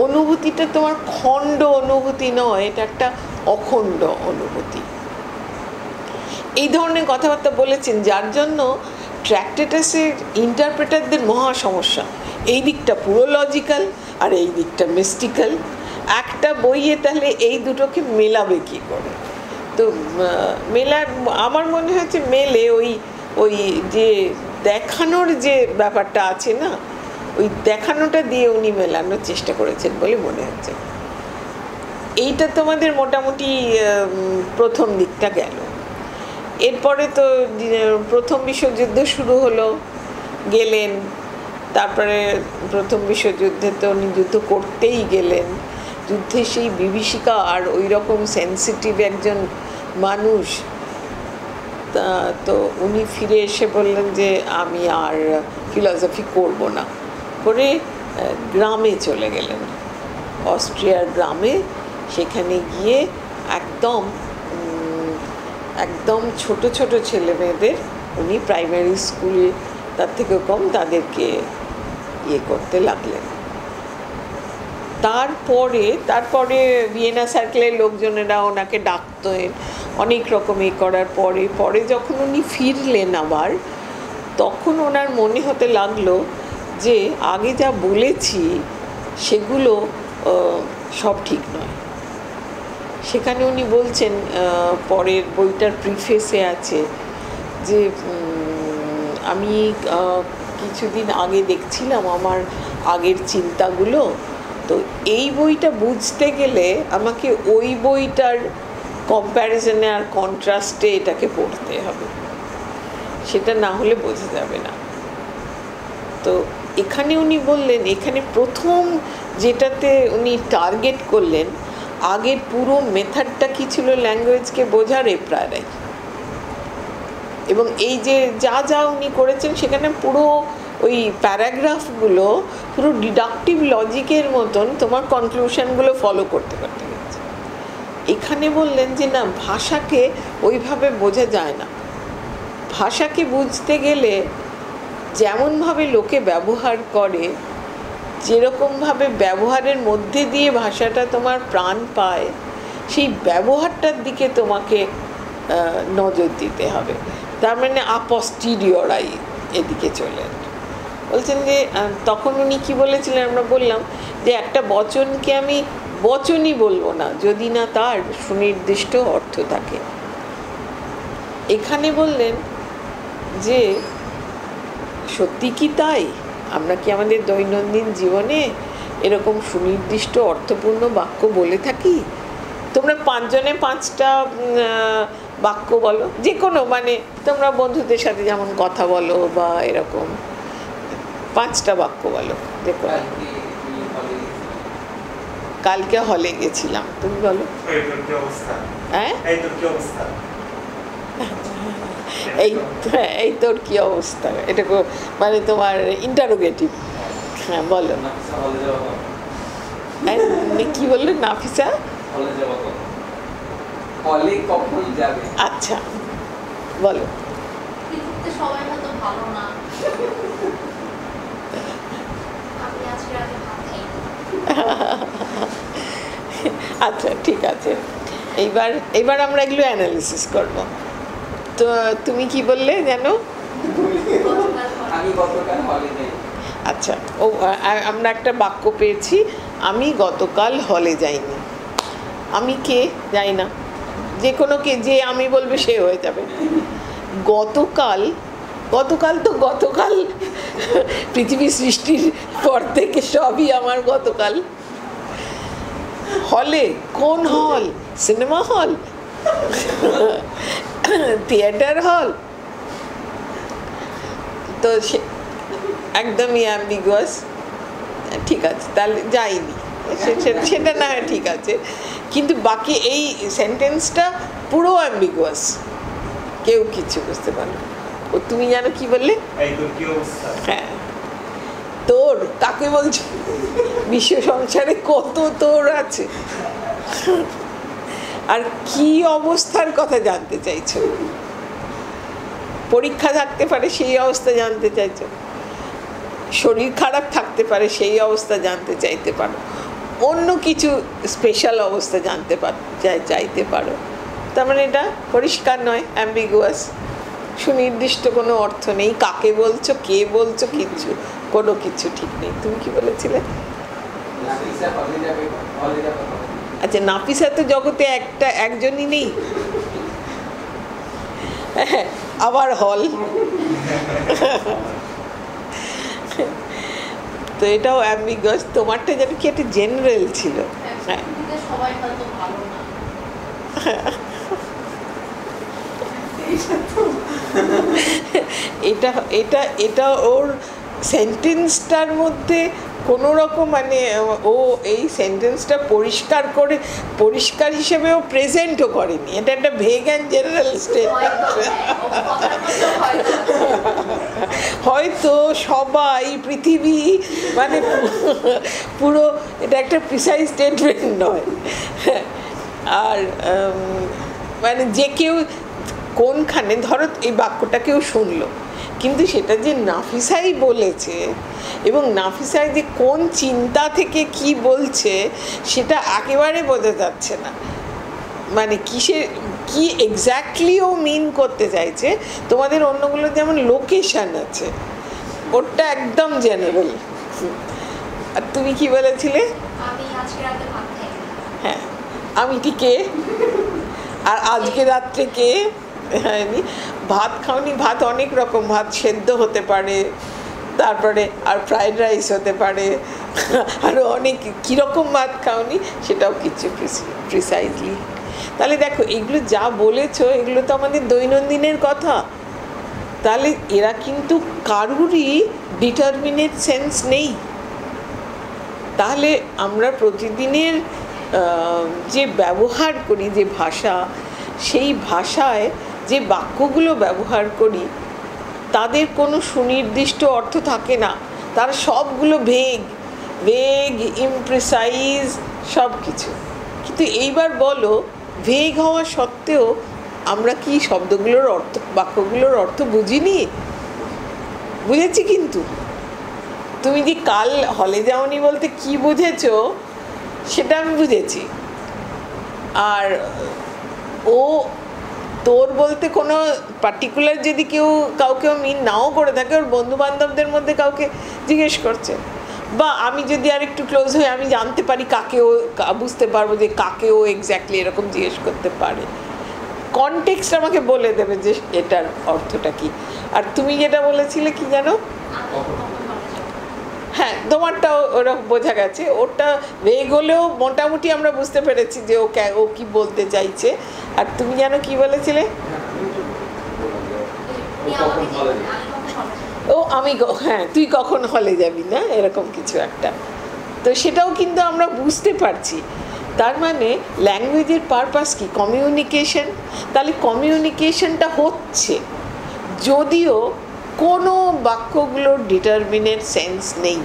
অনুভূতিটা তোমার খণ্ড অনুভূতি নয়, এটা একটা অখণ্ড অনুভূতি। এই ধরনের কথাবার্তা বলেছেন, যার জন্য ট্র্যাক্টেটাসের ইন্টারপ্রেটারদের মহা সমস্যা। এই দিকটা পুরো লজিক্যাল আর এই দিকটা মিস্টিক্যাল, একটা বইয়ে তাহলে এই দুটোকে মেলাবে কী করে? তো মেলার আমার মনে হয়েছে মেলে ওই ওই যে দেখানোর যে ব্যাপারটা আছে না, ওই দেখানোটা দিয়ে উনি মেলানোর চেষ্টা করেছেন বলে মনে হচ্ছে। এইটা তোমাদের মোটামুটি প্রথম দিকটা গেল। এরপরে তো প্রথম বিশ্বযুদ্ধ শুরু হলো, গেলেন, তারপরে প্রথম বিশ্বযুদ্ধে তো উনি যুদ্ধ করতেই গেলেন। যুদ্ধে সেই বিভীষিকা আর ওই রকম সেন্সিটিভ একজন মানুষ, তো উনি ফিরে এসে বললেন যে আমি আর ফিলসফি করব না, করে গ্রামে চলে গেলেন, অস্ট্রিয়ার গ্রামে। সেখানে গিয়ে একদম একদম ছোট ছোট ছেলে মেয়েদের উনি প্রাইমারি স্কুল তার থেকেও কম তাদেরকে ইয়ে করতে লাগলেন। তারপরে ভিয়েনা সার্কেলের লোকজনেরা ওনাকে ডাকতেন অনেক রকম এ করার পরে যখন উনি ফিরলেন আবার, তখন ওনার মনে হতে লাগলো যে আগে যা বলেছি সেগুলো সব ঠিক নয়। সেখানে উনি বলছেন, পরের বইটার প্রিফেসে আছে যে আমি কিছুদিন আগে দেখছিলাম আমার আগের চিন্তাগুলো, তো এই বইটা বুঝতে গেলে আমাকে ওই বইটার কম্প্যারিজনে আর কন্ট্রাস্টে এটাকে পড়তে হবে, সেটা না হলে বোঝা যাবে না। তো এখানে উনি বললেন, এখানে প্রথম যেটাতে উনি টার্গেট করলেন, আগের পুরো মেথডটা কী ছিল ল্যাঙ্গুয়েজকে বোঝার, এপ্রায়ারাই। এবং এই যে যা যা উনি করেছেন সেখানে পুরো ওই প্যারাগ্রাফগুলো পুরো ডিডাকটিভ লজিকের মতন তোমার কনক্লুশনগুলো ফলো করতে করতে গেছে। এখানে বললেন যে না, ভাষাকে ওইভাবে বোঝা যায় না। ভাষাকে বুঝতে গেলে যেমনভাবে লোকে ব্যবহার করে, যেরকমভাবে ব্যবহারের মধ্যে দিয়ে ভাষাটা তোমার প্রাণ পায়, সেই ব্যবহারটার দিকে তোমাকে নজর দিতে হবে। তার মানে আপস্টিরিয়রাই এদিকে চলে বলছেন যে, তখন উনি কী বলেছিলেন আমরা বললাম যে একটা বচনকে আমি বচনই বলবো না যদি না তার সুনির্দিষ্ট অর্থ থাকে। এখানে বললেন যে সত্যি কি তাই? আমরা কি আমাদের দৈনন্দিন জীবনে এরকম সুনির্দিষ্ট অর্থপূর্ণ বাক্য বলে থাকি? তোমরা 5 জনে 5টা বাক্য বলো, যে কোনো, মানে তোমরা বন্ধুদের সাথে যেমন কথা বলো বা এরকম 5টা বাক্য বলো। দেখো, কালকে হলে গেছিলাম, তুমি বলো। হ্যাঁ, এই তোর কি অবস্থা, এটা মানে তোমার ইন্টারোগেটিভ। হ্যাঁ বলো, কি বললো নাফিসা? আচ্ছা বলো। আচ্ছা ঠিক আছে, এইবার এইবার আমরা এগুলো অ্যানালিসিস করব। তো তুমি কি বললে জানো? আচ্ছা, ও আমরা একটা বাক্য পেয়েছি, আমি গতকাল হলে যাইনি। আমি কে? যাই না, যে কোনো কে, যে আমি বলবে সে হয়ে যাবে। গতকাল, গতকাল তো গতকাল পৃথিবী সৃষ্টির পর থেকে সবই আমার গতকাল। হলে, কোন হল? সিনেমা হল, থিয়েটার হল? তো একদমই অ্যাম্বিগুয়াস। ঠিক আছে, তাহলে যাইনি, সেটা না হয় ঠিক আছে, কিন্তু বাকি এই সেন্টেন্সটা পুরো অ্যাম্বিগুয়াস, কেউ কিছু বুঝতে পারো। ও তুমি জানো কি বললে? হ্যাঁ, তোর কাকে বলছো? বিশ্ব সংসারে কত তোর আছে, আর কি অবস্থার কথা জানতে চাইছো? পরীক্ষা থাকতে পারে, সেই অবস্থা জানতে চাইছো। শরীর খারাপ থাকতে পারে, সেই অবস্থা জানতে চাইতে পারো। অন্য কিছু স্পেশাল অবস্থা জানতে চাইতে পারো। তার মানে এটা পরিষ্কার নয়, অ্যাম্বিগুয়াস, সুনির্দিষ্ট কোনো অর্থ নেই। কাকে বলছো, কে বলছো, কিচ্ছু, কোনো কিছু ঠিক নেই। তুমি কি বলেছিলে? আচ্ছা, নাফিসা তো জগতে একজনই নেই। আবার হল, তো এটাও অ্যাম্বিগুয়াস। তোমারটা যেন কি একটা জেনারেল ছিল। হ্যাঁ, এটা এটা এটা ওর সেন্টেন্সটার মধ্যে কোনো রকম মানে ও এই সেন্টেন্সটা পরিষ্কার হিসেবে ও প্রেজেন্টও করেনি। এটা একটা ভেগ অ্যান্ড জেনারেল স্টেটমেন্ট। হয়তো সবাই, পৃথিবী, মানে পুরো, এটা একটা প্রিসাইজ স্টেটমেন্ট নয়। আর মানে যে কেউ কোনখানে, ধরো এই বাক্যটা কেউ শুনলো, কিন্তু সেটা যে নাফিসাই বলেছে এবং নাফিসাই যে কোন চিন্তা থেকে কি বলছে সেটা একেবারে বোঝা যাচ্ছে না। মানে কি এক্স্যাক্টলি ও মিন করতে চাইছে। তোমাদের অন্যগুলো যেমন লোকেশন আছে, ওটা একদম জেনারেল। আর তুমি কি বলেছিলে? হ্যাঁ, আমিটি কে, আর আজকে রাত্রে কে? ভাত খাওনি? ভাত অনেক রকম, ভাত সেদ্ধ হতে পারে, তারপরে আর ফ্রাইড রাইস হতে পারে, আরও অনেক কীরকম ভাত খাওনি সেটাও কিছু প্রিসাইজলি। তাহলে দেখো, এগুলো যা বলেছো এগুলো তো আমাদের দৈনন্দিনের কথা। তাহলে এরা কিন্তু কারুরই ডিটারমিনেট সেন্স নেই। তাহলে আমরা প্রতিদিনের যে ব্যবহার করি, যে ভাষা, সেই ভাষায় যে বাক্যগুলো ব্যবহার করি তাদের কোনো সুনির্দিষ্ট অর্থ থাকে না। তার সবগুলো ভেগ, ইমপ্রিসাইজ, সব কিছু। কিন্তু এইবার বলো, ভেগ হওয়া সত্ত্বেও আমরা কি শব্দগুলোর অর্থ, বাক্যগুলোর অর্থ বুঝিনি? বুঝেছি। কিন্তু তুমি যে কাল হলে যাওনি বলতে কি বুঝেছো সেটা আমি বুঝেছি। আর ও তোর বলতে কোনো পার্টিকুলার যদি কাউকেও মিন নাও করে থাকে, ওর বন্ধু বান্ধবদের মধ্যে কাউকে জিজ্ঞেস করছে, বা আমি যদি আর একটু ক্লোজ হই আমি জানতে পারি কাকেও, বুঝতে পারবো যে কাকেও এক্স্যাক্টলি এরকম জিজ্ঞেস করতে পারে। কনটেক্সট আমাকে বলে দেবে যে এটার অর্থটা কি। আর তুমি যেটা বলেছিলে কি জানো? হ্যাঁ, তোমারটাও ওরকম বোঝা গেছে। ওটা ভেগ হলেও মোটামুটি আমরা বুঝতে পেরেছি যে ও কি বলতে চাইছে। আর তুমি জানো কি বলেছিলে? হ্যাঁ, তুই কখন হলে যাবি না, এরকম কিছু একটা। তো সেটাও কিন্তু আমরা বুঝতে পারছি। তার মানে ল্যাঙ্গুয়েজের পারপাস কি? কমিউনিকেশন। তাহলে কমিউনিকেশনটা হচ্ছে, যদিও কোনো বাক্যগুলোর ডিটারমিনেট সেন্স নেই।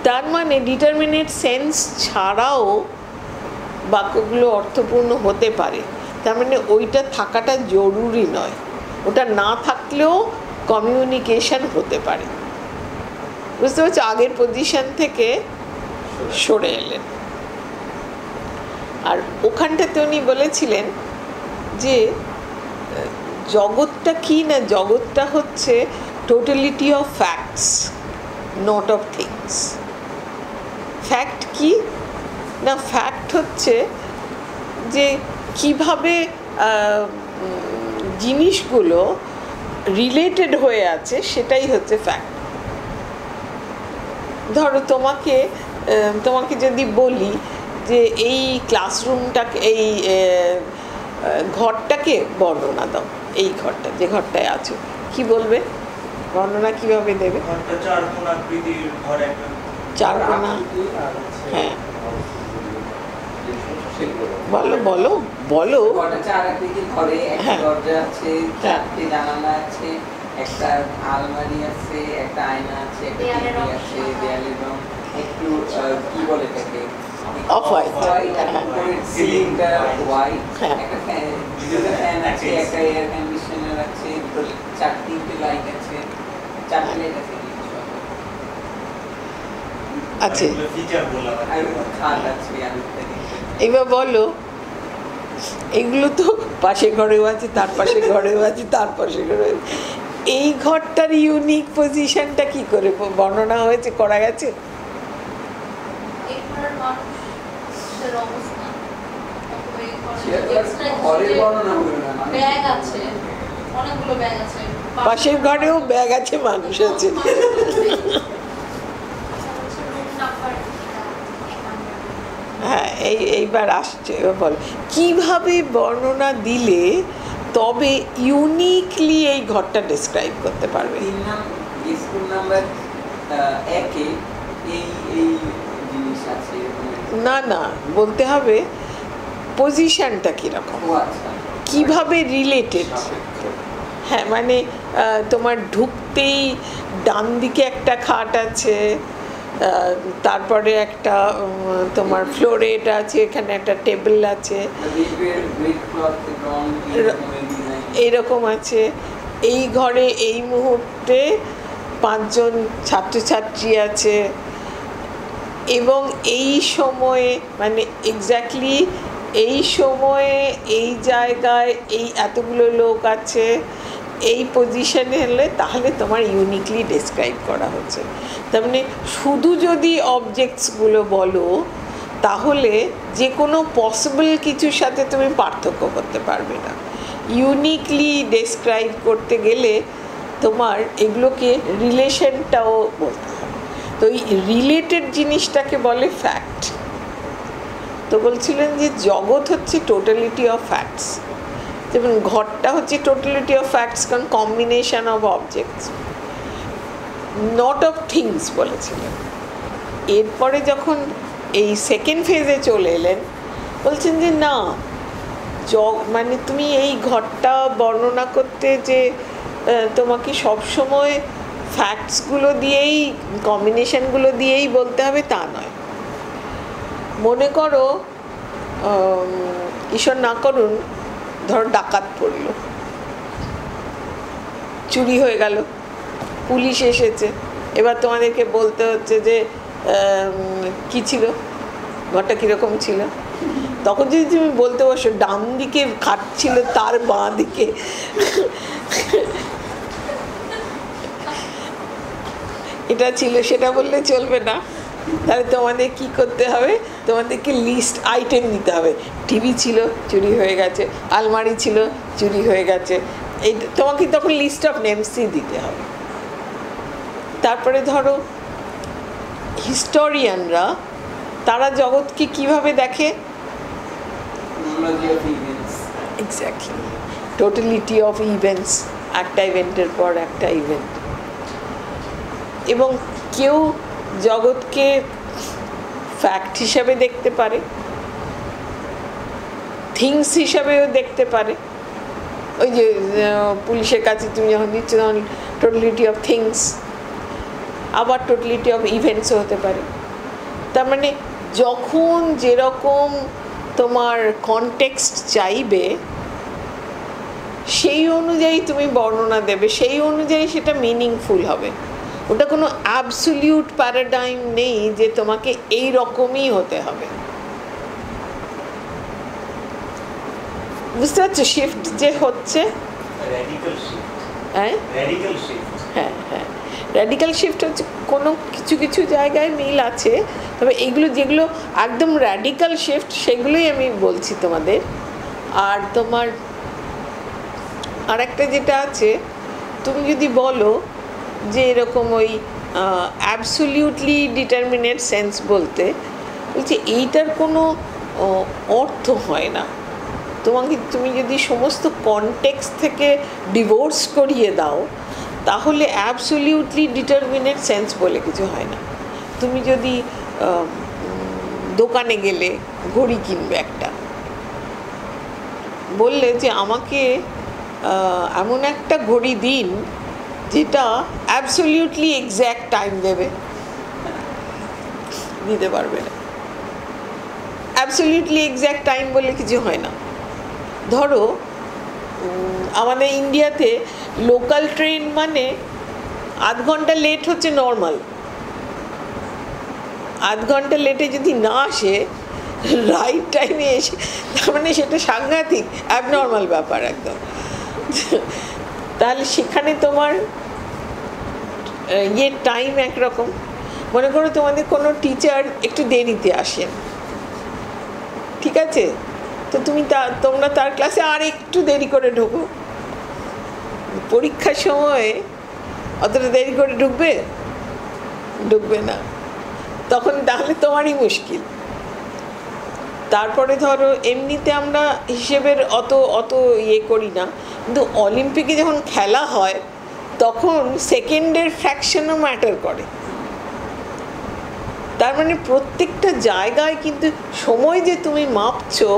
তার মানে ডিটারমিনেট সেন্স ছাড়াও বাক্যগুলো অর্থপূর্ণ হতে পারে। তার মানে ওইটা থাকাটা জরুরি নয়, ওটা না থাকলেও কমিউনিকেশন হতে পারে। বুঝতে পারছো? আগের পজিশন থেকে সরে এলেন। আর ওখানটাতে উনি বলেছিলেন যে জগৎটা কি না, জগৎটা হচ্ছে totality of facts, not of things. Fact কি না, ফ্যাক্ট হচ্ছে যে কিভাবে জিনিসগুলো রিলেটেড হয়ে আছে, সেটাই হচ্ছে ফ্যাক্ট। ধরো তোমাকে যদি বলি যে এই ক্লাসরুমটাকে, এই ঘরটাকে বর্ণনা দাও, এই ঘরটা, যে ঘরটায় আছো, কি বলবে? বর্ণনা কিভাবে দেবে? চারকোনা, হ্যাঁ, বলো বলো বলো। হ্যাঁ, দরজা আছে, চারটি জানালা আছে, একটা আলমারি আছে, একটা আয়না আছে, একটা টিভি আছে, দেয়ালের রং একটু কি বলে এটাকে, অফ হোয়াইট, সিলিংটা হোয়াইট, একটা ফ্যান আছে, একটা এয়ার কন্ডিশনার আছে, চারটি লাইট আছে, চারটি লাইট আছে, আছে, খাট আছে, এবার বলো, এগুলো তো পাশে ঘরেও আছে, তার পাশে ঘরেও আছে, তার পাশে ঘরেও আছে। এই ঘরটার ইউনিক পজিশনটা কি করে বর্ণনা হয়েছে, করা গেছে? পাশের ঘরেও ব্যাগ আছে, মানুষ আছে। হ্যাঁ, এইবার আসছে, এবার বলো কিভাবে বর্ণনা দিলে তবে ইউনিকলি এই ঘরটা ডেসক্রাইব করতে পারবে? না না, বলতে হবে পজিশনটা কীরকম, কিভাবে রিলেটেড। হ্যাঁ, মানে তোমার ঢুকতেই ডান দিকে একটা খাট আছে, তারপরে একটা তোমার ফ্লোরেট আছে, এখানে একটা টেবিল আছে, এইরকম আছে। এই ঘরে এই মুহূর্তে 5 জন ছাত্রছাত্রী আছে, এবং এই সময়ে, মানে এক্স্যাক্টলি এই সময়ে এই জায়গায় এই এতগুলো লোক আছে, এই পজিশনে হলে তাহলে তোমার ইউনিকলি ডেসক্রাইব করা হচ্ছে। তার মানে শুধু যদি অবজেক্টসগুলো বলো তাহলে যে কোনো পসিবল কিছুর সাথে তুমি পার্থক্য করতে পারবে না। ইউনিকলি ডেসক্রাইব করতে গেলে তোমার এগুলোকে রিলেশনটাও বলতে হবে। তো এই রিলেটেড জিনিসটাকে বলে ফ্যাক্ট। তো বলছিলেন যে জগৎ হচ্ছে টোটালিটি অফ ফ্যাক্টস, যেমন ঘরটা হচ্ছে টোটালিটি অফ ফ্যাক্টস, কারণ combination of objects, not of things বলেছিলেন। এরপরে যখন এই সেকেন্ড ফেজে চলে এলেন, বলছেন যে না, মানে তুমি এই ঘরটা বর্ণনা করতে যে তোমাকে সবসময় ফ্যাক্টসগুলো দিয়েই, কম্বিনেশনগুলো দিয়েই বলতে হবে তা নয়। মনে করো, ঈশ্বর না করুন, ধরো ডাকাত পড়লো, চুরি হয়ে গেল, পুলিশ এসেছে, এবার তোমাদেরকে বলতে হচ্ছে যে কি ছিল, ঘরটা কীরকম ছিল। তখন যদি তুমি বলতে বসো ডান দিকে খাট ছিল, তার বাঁ দিকে এটা ছিল, সেটা বললে চলবে না। তাহলে তোমাদের কি করতে হবে, তোমাদেরকে লিস্ট আইটেম দিতে হবে। টিভি ছিল, চুরি হয়ে গেছে, আলমারি ছিল, চুরি হয়ে গেছে, এই তোমাকে তখন লিস্ট অফ নেমসই দিতে হবে। তারপরে ধরো হিস্টোরিয়ানরা, তারা জগৎকে কিভাবে দেখে? এক্স্যাক্টলি, টোটালিটি অফ ইভেন্টস, একটা ইভেন্টের পর একটা ইভেন্ট। এবং কেউ জগৎকে ফ্যাক্ট হিসাবে দেখতে পারে, থিংস হিসাবেও দেখতে পারে। ওই যে পুলিশের কাছে তুমি যখন দিচ্ছ, তখন টোটালিটি অফ থিংস, আবার টোটালিটি অফ ইভেন্টসও হতে পারে। তার মানে যখন যেরকম তোমার কনটেক্সট চাইবে সেই অনুযায়ী তুমি বর্ণনা দেবে, সেই অনুযায়ী সেটা মিনিংফুল হবে। ওটা কোনো অ্যাবসলিউট প্যারাডাইম নেই যে তোমাকে এই রকমই হতে হবে। বুঝতে পারছো শিফট যে হচ্ছে? র্যাডিক্যাল শিফট, হ্যাঁ র্যাডিক্যাল শিফট। হ্যাঁ হ্যাঁ, র্যাডিক্যাল শিফট হচ্ছে কোনো কিছু কিছু জায়গায় মিল আছে, তবে এইগুলো যেগুলো একদম র্যাডিক্যাল শিফট সেগুলোই আমি বলছি তোমাদের। আর তোমার আর একটা যেটা আছে, তুমি যদি বলো যে এরকম ওই অ্যাবসোলিউটলি ডিটারমিনেট সেন্স বলতে, বলছি এইটার কোনো অর্থ হয় না। তুমি যদি সমস্ত কনটেক্সট থেকে ডিভোর্স করিয়ে দাও, তাহলে অ্যাবসোলিউটলি ডিটারমিনেট সেন্স বলে কিছু হয় না। তুমি যদি দোকানে গেলে ঘড়ি কিনবে একটা, বললে যে আমাকে এমন একটা ঘড়ি দিন যেটা অ্যাবসোলিউটলি এক্স্যাক্ট টাইম দেবে, দিতে পারবে না। অ্যাবসোলিউটলি এক্স্যাক্ট টাইম বলে কিছু হয় না। ধরো আমাদের ইন্ডিয়াতে লোকাল ট্রেন মানে আধ ঘন্টা লেট হচ্ছে নর্মাল, আধ ঘন্টা লেটে যদি না আসে রাইট টাইমে এসে, তার মানে সেটা সাংঘাতিক অ্যাবনর্মাল ব্যাপার একদম। তাহলে সেখানে তোমার টাইম একরকম। মনে করো তোমাদের কোনো টিচার একটু দেরিতে আসেন, ঠিক আছে, তো তোমরা তার ক্লাসে আর একটু দেরি করে ঢোকো। পরীক্ষার সময় অতটা দেরি করে ঢুকবে না, তখন তাহলে তোমারই মুশকিল। তারপরে ধরো এমনিতে আমরা হিসেবের অত করি না, কিন্তু অলিম্পিকে যখন খেলা হয় তখন সেকেন্ডের ফ্র্যাকশনও ম্যাটার করে। তার মানে প্রত্যেকটা জায়গায় কিন্তু সময় যে তুমি মাপছো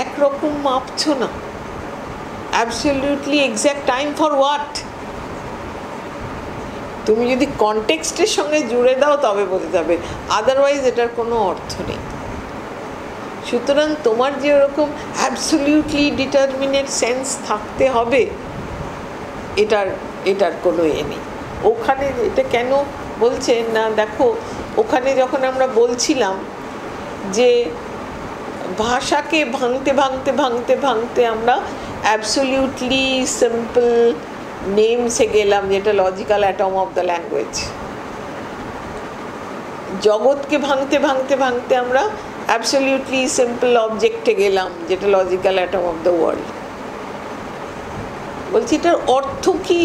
একরকম মাপছো না। Absolutely exact time for what? তুমি যদি কনটেক্সটের সঙ্গে জুড়ে দাও তবে বলতে যাবে, আদারওয়াইজ এটার কোনো অর্থ নেই। সুতরাং তোমার যে ওরকম অ্যাবসলিউটলি ডিটারমিনেট সেন্স থাকতে হবে এটার কোনো নেই। ওখানে এটা কেন বলছে না, দেখো ওখানে যখন আমরা বলছিলাম যে ভাষাকে ভাঙতে আমরা অ্যাবসলিউটলি সিম্পল নেমসে গেলাম, যেটা logical atom of the language. জগৎকে ভাঙতে আমরা অ্যাবসলিউটলি সিম্পল অবজেক্টে গেলাম, যেটা logical atom of the world. বলছি এটার অর্থ কি?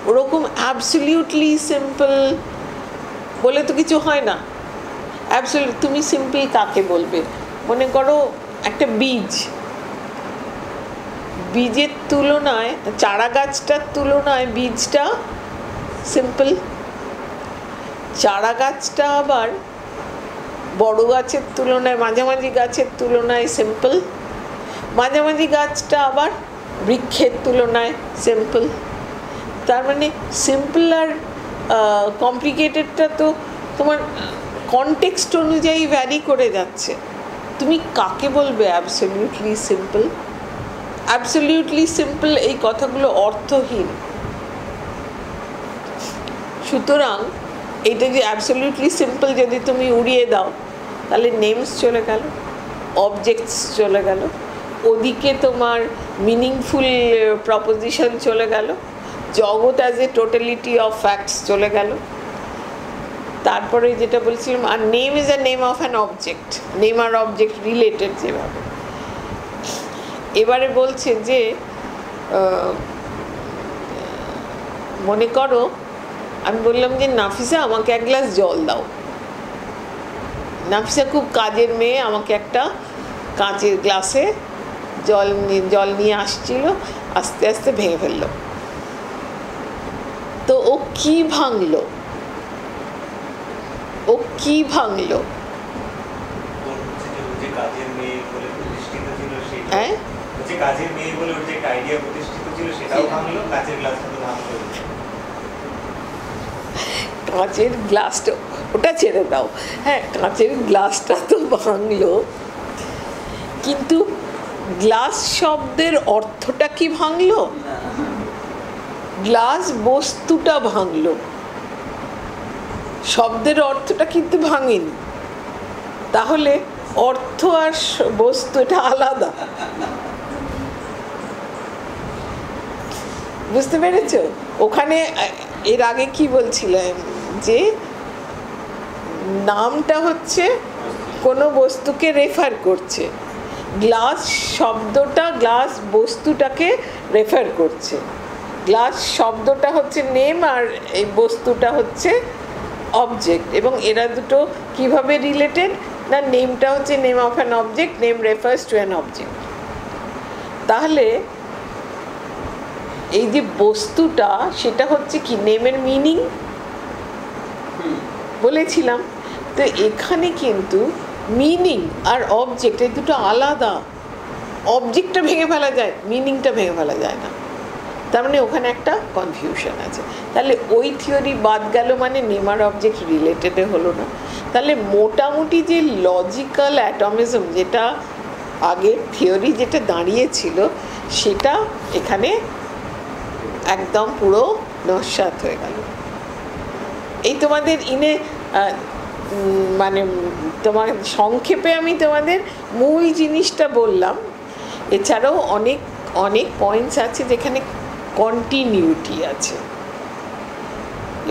ওরকম অ্যাবসলিউটলি সিম্পল বলে তো কিছু হয় না। তুমি সিম্পল কাকে বলবে? মনে করো একটা বীজের তুলনায়, চারা গাছটার তুলনায় বীজটা সিম্পল। চারা গাছটা আবার বড় গাছের তুলনায়, মাঝামাঝি গাছের তুলনায় সিম্পল। মাঝামাঝি গাছটা আবার বৃক্ষের তুলনায় সিম্পল। তার মানে সিম্পল আর কমপ্লিকেটেডটা তো তোমার কনটেক্সট অনুযায়ী ভ্যারি করে যাচ্ছে। তুমি কাকে বলবে অ্যাবসলিউটলি সিম্পল? অ্যাবসলিউটলি সিম্পল এই কথাগুলো অর্থহীন। সুতরাং এইটা যে অ্যাবসলিউটলি সিম্পল যদি তুমি উড়িয়ে দাও, তাহলে নেমস চলে গেল, অবজেক্টস চলে গেল, ওদিকে তোমার মিনিংফুল প্রপোজিশন চলে গেল, জগৎ as a totality of facts চলে গেল। তারপরে যেটা বলছিলাম, আর name is a name of an object, name আর অবজেক্ট রিলেটেড যেভাবে। এবারে বলছে যে মনে করো আমি বললাম যে নাফিসা আমাকে এক গ্লাস জল দাও। নাফিসা খুব কাজের মেয়ে, আমাকে একটা কাঁচের গ্লাসে জল নিয়ে আসছিল, আস্তে আস্তে ভেঙে ফেললো। তো ও কি ভাঙলো? হ্যাঁ, কাজের মেয়ে বলে ওর যে আইডিয়া প্রতিষ্ঠিত ছিল সেটাও ভাঙলো, কাঁচের গ্লাসটা তো ভাঙলো। কাঁচের গ্লাসটা ওটা ছেড়ে দাও, হ্যাঁ কাঁচের গ্লাসটা তো ভাঙলো, কিন্তু গ্লাস শব্দের অর্থটা কি ভাঙলো? গ্লাস বস্তুটা ভাঙলো, শব্দের অর্থটা কিন্তু ভাঙেনি। তাহলে অর্থ আর বস্তু এটা আলাদা, বুঝতে পেরেছো? ওখানে এর আগে কি বলছিলাম যে নামটা হচ্ছে কোনো বস্তুকে রেফার করছে, গ্লাস শব্দটা গ্লাস বস্তুটাকে রেফার করছে, গ্লাস শব্দটা হচ্ছে নেম আর এই বস্তুটা হচ্ছে অবজেক্ট, এবং এরা দুটো কিভাবে রিলেটেড না, নেমটা হচ্ছে name of an object, name refers to an object. তাহলে এই যে বস্তুটা সেটা হচ্ছে কি নেমের মিনিং বলেছিলাম। তো এখানে কিন্তু মিনিং আর অবজেক্ট এই দুটো আলাদা, অবজেক্টটা ভেঙে ফেলা যায়, মিনিংটা ভেঙে ফেলা যায় না, তার মানে ওখানে একটা কনফিউশন আছে। তাহলে ওই থিওরি বাদ গেল, মানে নেম আর অবজেক্ট রিলেটেডে হলো না। তাহলে মোটামুটি যে লজিক্যাল অ্যাটমিজম যেটা আগের থিওরি যেটা দাঁড়িয়েছিল সেটা এখানে একদম পুরো নস্যাৎ হয়ে গেল। এই তোমাদের মানে তোমার সংক্ষেপে আমি তোমাদের মূল জিনিসটা বললাম। এছাড়াও অনেক অনেক পয়েন্টস আছে যেখানে কন্টিনিউটি আছে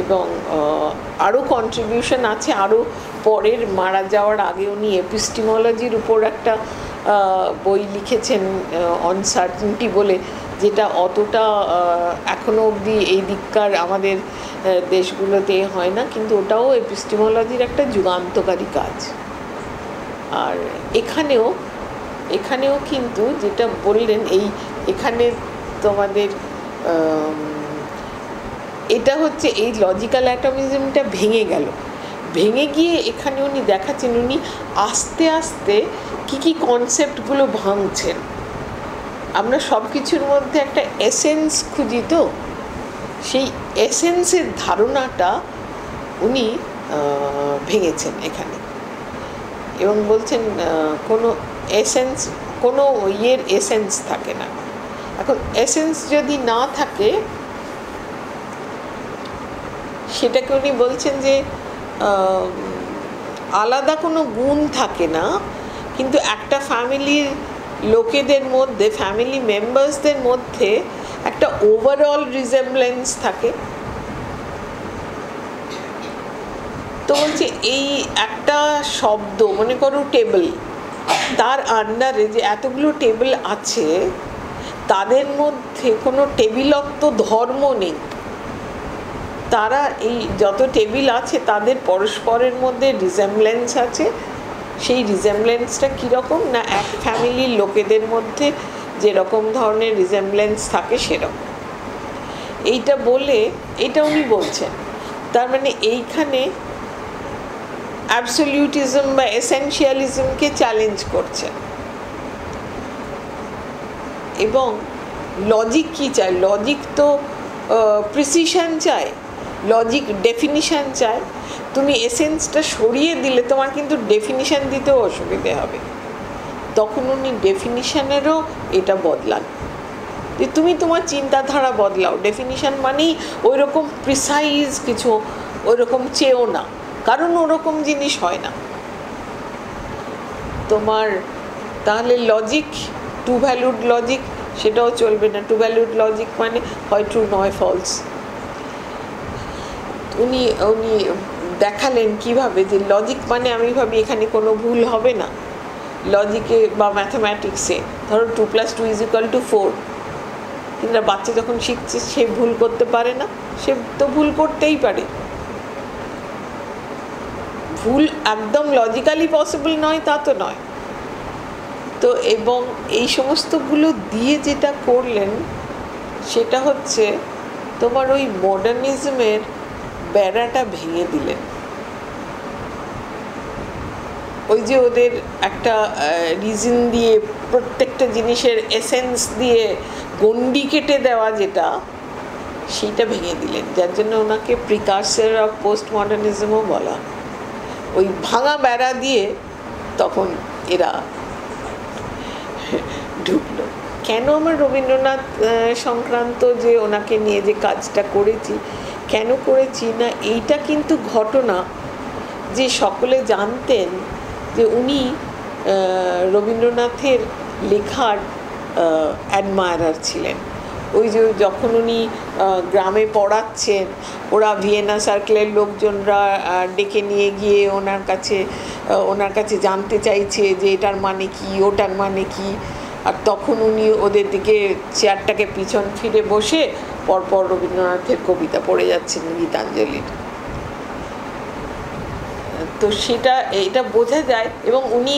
এবং আরও কন্ট্রিবিউশন আছে। আরও পরের মারা যাওয়ার আগে উনি এপিস্টিমোলজির উপর একটা বই লিখেছেন অনসার্টেনটি বলে, যেটা অতটা এখনও অবধি এই দিককার আমাদের দেশগুলোতে হয় না, কিন্তু ওটাও এপিস্টিমোলজির একটা যুগান্তকারী কাজ। আর এখানেও কিন্তু যেটা বললেন এখানে তোমাদের এটা হচ্ছে এই লজিক্যাল অ্যাটমিজমটা ভেঙে গেল, ভেঙে গিয়ে এখানে উনি দেখাচ্ছেন উনি আস্তে আস্তে কি কনসেপ্টগুলো ভাঙছেন। আমরা সব কিছুর মধ্যে একটা এসেন্স খুঁজি, তো সেই এসেন্সের ধারণাটা উনি ভেঙেছেন এখানে এবং বলছেন কোনো এসেন্স, কোনো ইয়ের এসেন্স থাকে না। এখন এসেন্স যদি না থাকে সেটাকে উনি বলছেন যে আলাদা কোনো গুণ থাকে না, কিন্তু একটা ফ্যামিলির লোকেদের মধ্যে, ফ্যামিলি মেম্বার্সদের মধ্যে একটা ওভারঅল রিজেম্বলেন্স থাকে। তো বলছে এই একটা শব্দ, মনে করো টেবিল, তার আন্ডারে যে এতগুলো টেবিল আছে তাদের মধ্যে কোনো টেবিলত্ব ধর্ম নেই। তারা এই যত টেবিল আছে তাদের পরস্পরের মধ্যে রিজেম্বলেন্স আছে। সেই রিজেম্বলেন্সটা কীরকম না, এক ফ্যামিলির লোকেদের মধ্যে যেরকম ধরনের রিজেম্বলেন্স থাকে সেরকম। এইটা বলে এটা উনি বলছেন, তার মানে এইখানে অ্যাবসলিউটিজম বা এসেনশিয়ালিজমকে চ্যালেঞ্জ করছেন। এবং লজিক কী চায়? লজিক তো প্রিসিশন চায়, লজিক ডেফিনিশন চায়। তুমি এসেন্সটা সরিয়ে দিলে তোমার কিন্তু ডেফিনিশন দিতেও অসুবিধে হবে। তখন উনি ডেফিনিশনেরও এটা বদলান, যে তুমি তোমার চিন্তাধারা বদলাও। ডেফিনিশন মানেই ওই রকম প্রিসাইজ কিছু ওই রকম চেয়েও না, কারণ ওরকম জিনিস হয় না তোমার। তাহলে লজিক, টু ভ্যালুড লজিক, সেটাও চলবে না। টু ভ্যালুড লজিক মানে হয় ট্রু নয় ফলস। উনি দেখালেন কিভাবে যে লজিক মানে আমি ভাবি এখানে কোনো ভুল হবে না। লজিকে বা ম্যাথামেটিক্সে ধরো 2+2=4, কিন্তু বাচ্চা যখন শিখছে সে ভুল করতে পারে না, সে তো ভুল করতেই পারে। ভুল একদম লজিক্যালি পসিবল নয় তা তো নয়। তো এবং এই সমস্তগুলো দিয়ে যেটা করলেন সেটা হচ্ছে তোমার ওই মডার্নিজমের বেড়াটা ভেঙে দিলেন। ওই যে ওদের একটা রিজন দিয়ে প্রত্যেকটা জিনিসের এসেন্স দিয়ে গণ্ডি কেটে দেওয়া যেটা, সেইটা ভেঙে দিলেন, যার জন্য ওনাকে প্রিকার্সর অফ পোস্ট মডার্নিজমও বলা। ওই ভাঙা বেড়া দিয়ে তখন এরা ঢুকলো। কেন আমার রবীন্দ্রনাথ সংক্রান্ত যে ওনাকে নিয়ে যে কাজটা করেছি, কেন করেছি না, এইটা কিন্তু ঘটনা যে সকলে জানতেন যে উনি রবীন্দ্রনাথের লেখার অ্যাডমায়ারার ছিলেন। ওই যে যখন উনি গ্রামে পড়াচ্ছেন, ওরা ভিয়েনা সার্কেলের লোকজনরা ডেকে নিয়ে গিয়ে ওনার কাছে জানতে চাইছে যে এটার মানে কি, ওটার মানে কি, আর তখন উনি ওদের দিকে চেয়ারটাকে পিছন ফিরে বসে পরপর রবীন্দ্রনাথের কবিতা পড়ে যাচ্ছেন গীতাঞ্জলির। তো এটা বোঝা যায়। এবং উনি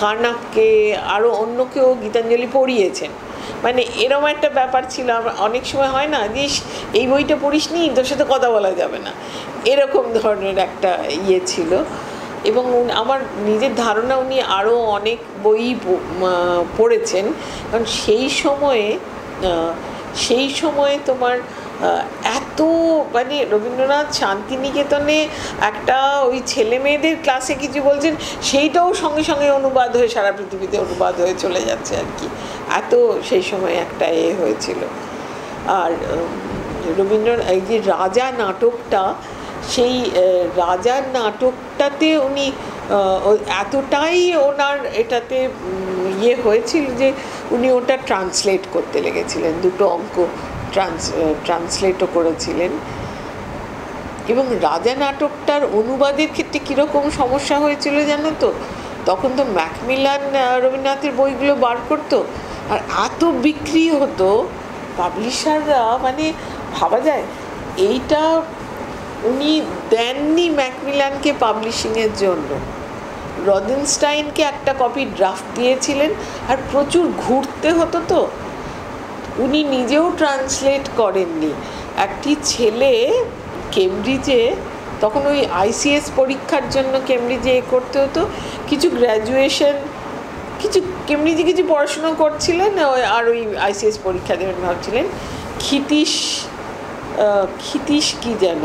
কার্নাককে আরও অন্যকেও গীতাঞ্জলি পড়িয়েছেন। মানে এরম একটা ব্যাপার ছিল, অনেক সময় হয় না যে এই বইটা পড়িসনি, তোর সাথে কথা বলা যাবে না, এরকম ধরনের একটা ইয়ে ছিল। এবং আমার নিজের ধারণা উনি আরও অনেক বই পড়েছেন, কারণ সেই সময়ে তোমার এত মানে রবীন্দ্রনাথ শান্তিনিকেতনে একটা ওই ছেলে মেয়েদের ক্লাসে কিছু বলছেন, সেইটাও সঙ্গে সঙ্গে অনুবাদ হয়ে সারা পৃথিবীতে অনুবাদ হয়ে চলে যাচ্ছে আর কি, এত সেই সময় একটা হয়েছিল। আর রবীন্দ্রনাথ এই যে রাজা নাটকটা, সেই রাজার নাটকটাতে উনি এতটাই ওনার এটাতে হয়েছিল যে উনি ওটা ট্রান্সলেট করতে লেগেছিলেন, দুটো অঙ্ক ট্রান্সলেটও করেছিলেন। এবং রাজা নাটকটার অনুবাদের ক্ষেত্রে কীরকম সমস্যা হয়েছিল জানো তো, তখন তো ম্যাকমিলান রবীন্দ্রনাথের বইগুলো বার করতো, আর এত বিক্রি হতো, পাবলিশাররা মানে ভাবা যায় এইটা উনি দেননি ম্যাকমিলানকে পাবলিশিংয়ের জন্য, রদিনস্টাইনকে একটা কপি ড্রাফট দিয়েছিলেন, আর প্রচুর ঘুরতে হতো, তো উনি নিজেও ট্রান্সলেট করেননি। একটি ছেলে কেমব্রিজে, তখন ওই ICS পরীক্ষার জন্য কেমব্রিজে করতে হতো, কিছু গ্র্যাজুয়েশন কেমব্রিজে কিছু পড়াশুনো করছিলেন, আর ওই ICS পরীক্ষা দেবেন ভাবছিলেন। ক্ষিতীশ কি যেন,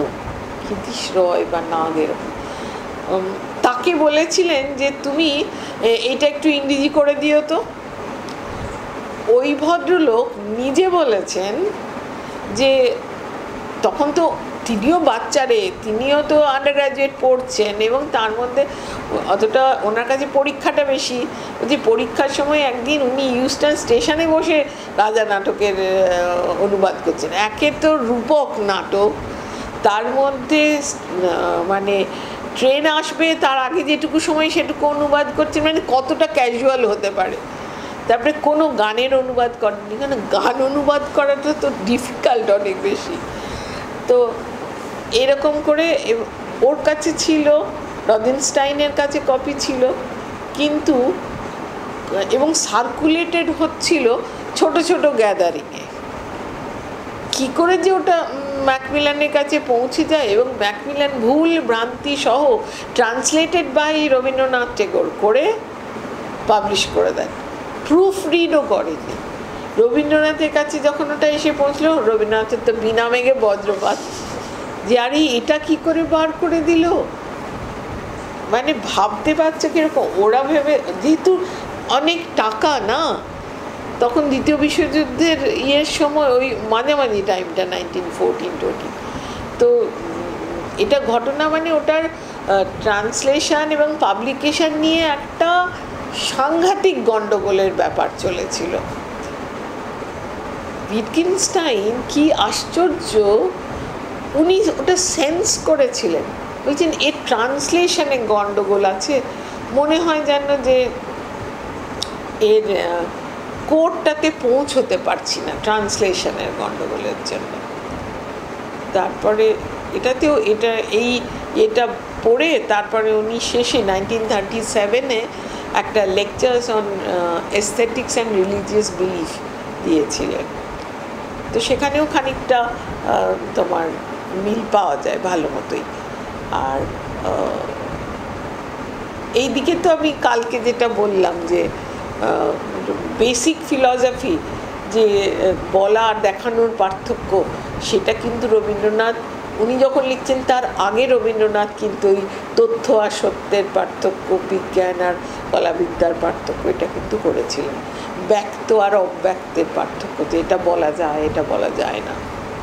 ক্ষিতীশ রয় বা নাগ এরকম, তাকে বলেছিলেন যে তুমি এটা একটু ইংরেজি করে দিও তো। ওই ভদ্রলোক নিজে বলেছেন যে তখন তো তিনিও বাচ্চারে, তিনিও তো আন্ডার গ্র্যাজুয়েট পড়ছেন, এবং তার মধ্যে অতটা ওনার কাছে পরীক্ষাটা বেশি। যে পরীক্ষার সময় একদিন উনি ইউস্টন স্টেশনে বসে রাজা নাটকের অনুবাদ করছেন। একে তো রূপক নাটক, তার মধ্যে মানে ট্রেন আসবে তার আগে যেটুকু সময় সেটুকু অনুবাদ করছেন, মানে কতটা ক্যাজুয়াল হতে পারে। তারপরে কোনো গানের অনুবাদ করেননি, কারণ গান অনুবাদ করাটা তো ডিফিকাল্ট অনেক বেশি। তো এরকম করে ওর কাছে ছিল, রদিনস্টাইনের কাছে কপি ছিল, কিন্তু এবং সার্কুলেটেড হচ্ছিল ছোট ছোট গ্যাদারিংয়ে। কী করে যে ওটা ম্যাকমিলানের কাছে পৌঁছে যায়, এবং ম্যাকমিলান ভুল ভ্রান্তি সহ ট্রান্সলেটেড বাই রবীন্দ্রনাথ টেগোর করে পাবলিশ করে দেন, প্রুফ রিডও করেনি। রবীন্দ্রনাথের কাছে যখন ওটা এসে পৌঁছলো, রবীন্দ্রনাথের তো বিনা মেঘে বজ্রপাত, যে আরে এটা কি করে বার করে দিল। মানে ভাবতে পারছো কিরকম ওরা ভেবে, যেহেতু অনেক টাকা না, তখন দ্বিতীয় বিশ্বযুদ্ধের সময় ওই মাঝামাঝি টাইমটা 1914-20, তো এটা ঘটনা, মানে ওটার ট্রান্সলেশন এবং পাবলিকেশন নিয়ে একটা সাংঘাতিক গণ্ডগোলের ব্যাপার চলেছিল। উইটগেনস্টাইন কি আশ্চর্য, উনি ওটা সেন্স করেছিলেন, বলছেন এর ট্রান্সলেশনে গণ্ডগোল আছে, মনে হয় যেন যে এর কোডটাতে পৌঁছতে পারছি না ট্রান্সলেশনের গণ্ডগোলের জন্য। তারপরে এটাতেও এটা পড়ে তারপরে উনি শেষে 1937-এ একটা lectures on aesthetics and religious belief দিয়েছিলেন। তো সেখানেও খানিকটা তোমার মিল পাওয়া যায় ভালো মতোই। আর এই দিকে তো আমি কালকে যেটা বললাম যে বেসিক ফিলসফি, যে বলা আর দেখানোর পার্থক্য, সেটা কিন্তু রবীন্দ্রনাথ উনি যখন লিখছেন তার আগে রবীন্দ্রনাথ কিন্তু ওই তথ্য আর সত্যের পার্থক্য, বিজ্ঞান আর কলাবিদ্যার পার্থক্য এটা কিন্তু করেছিলেন। ব্যক্ত আর অব্যক্তের পার্থক্য, যে এটা বলা যায়, এটা বলা যায় না।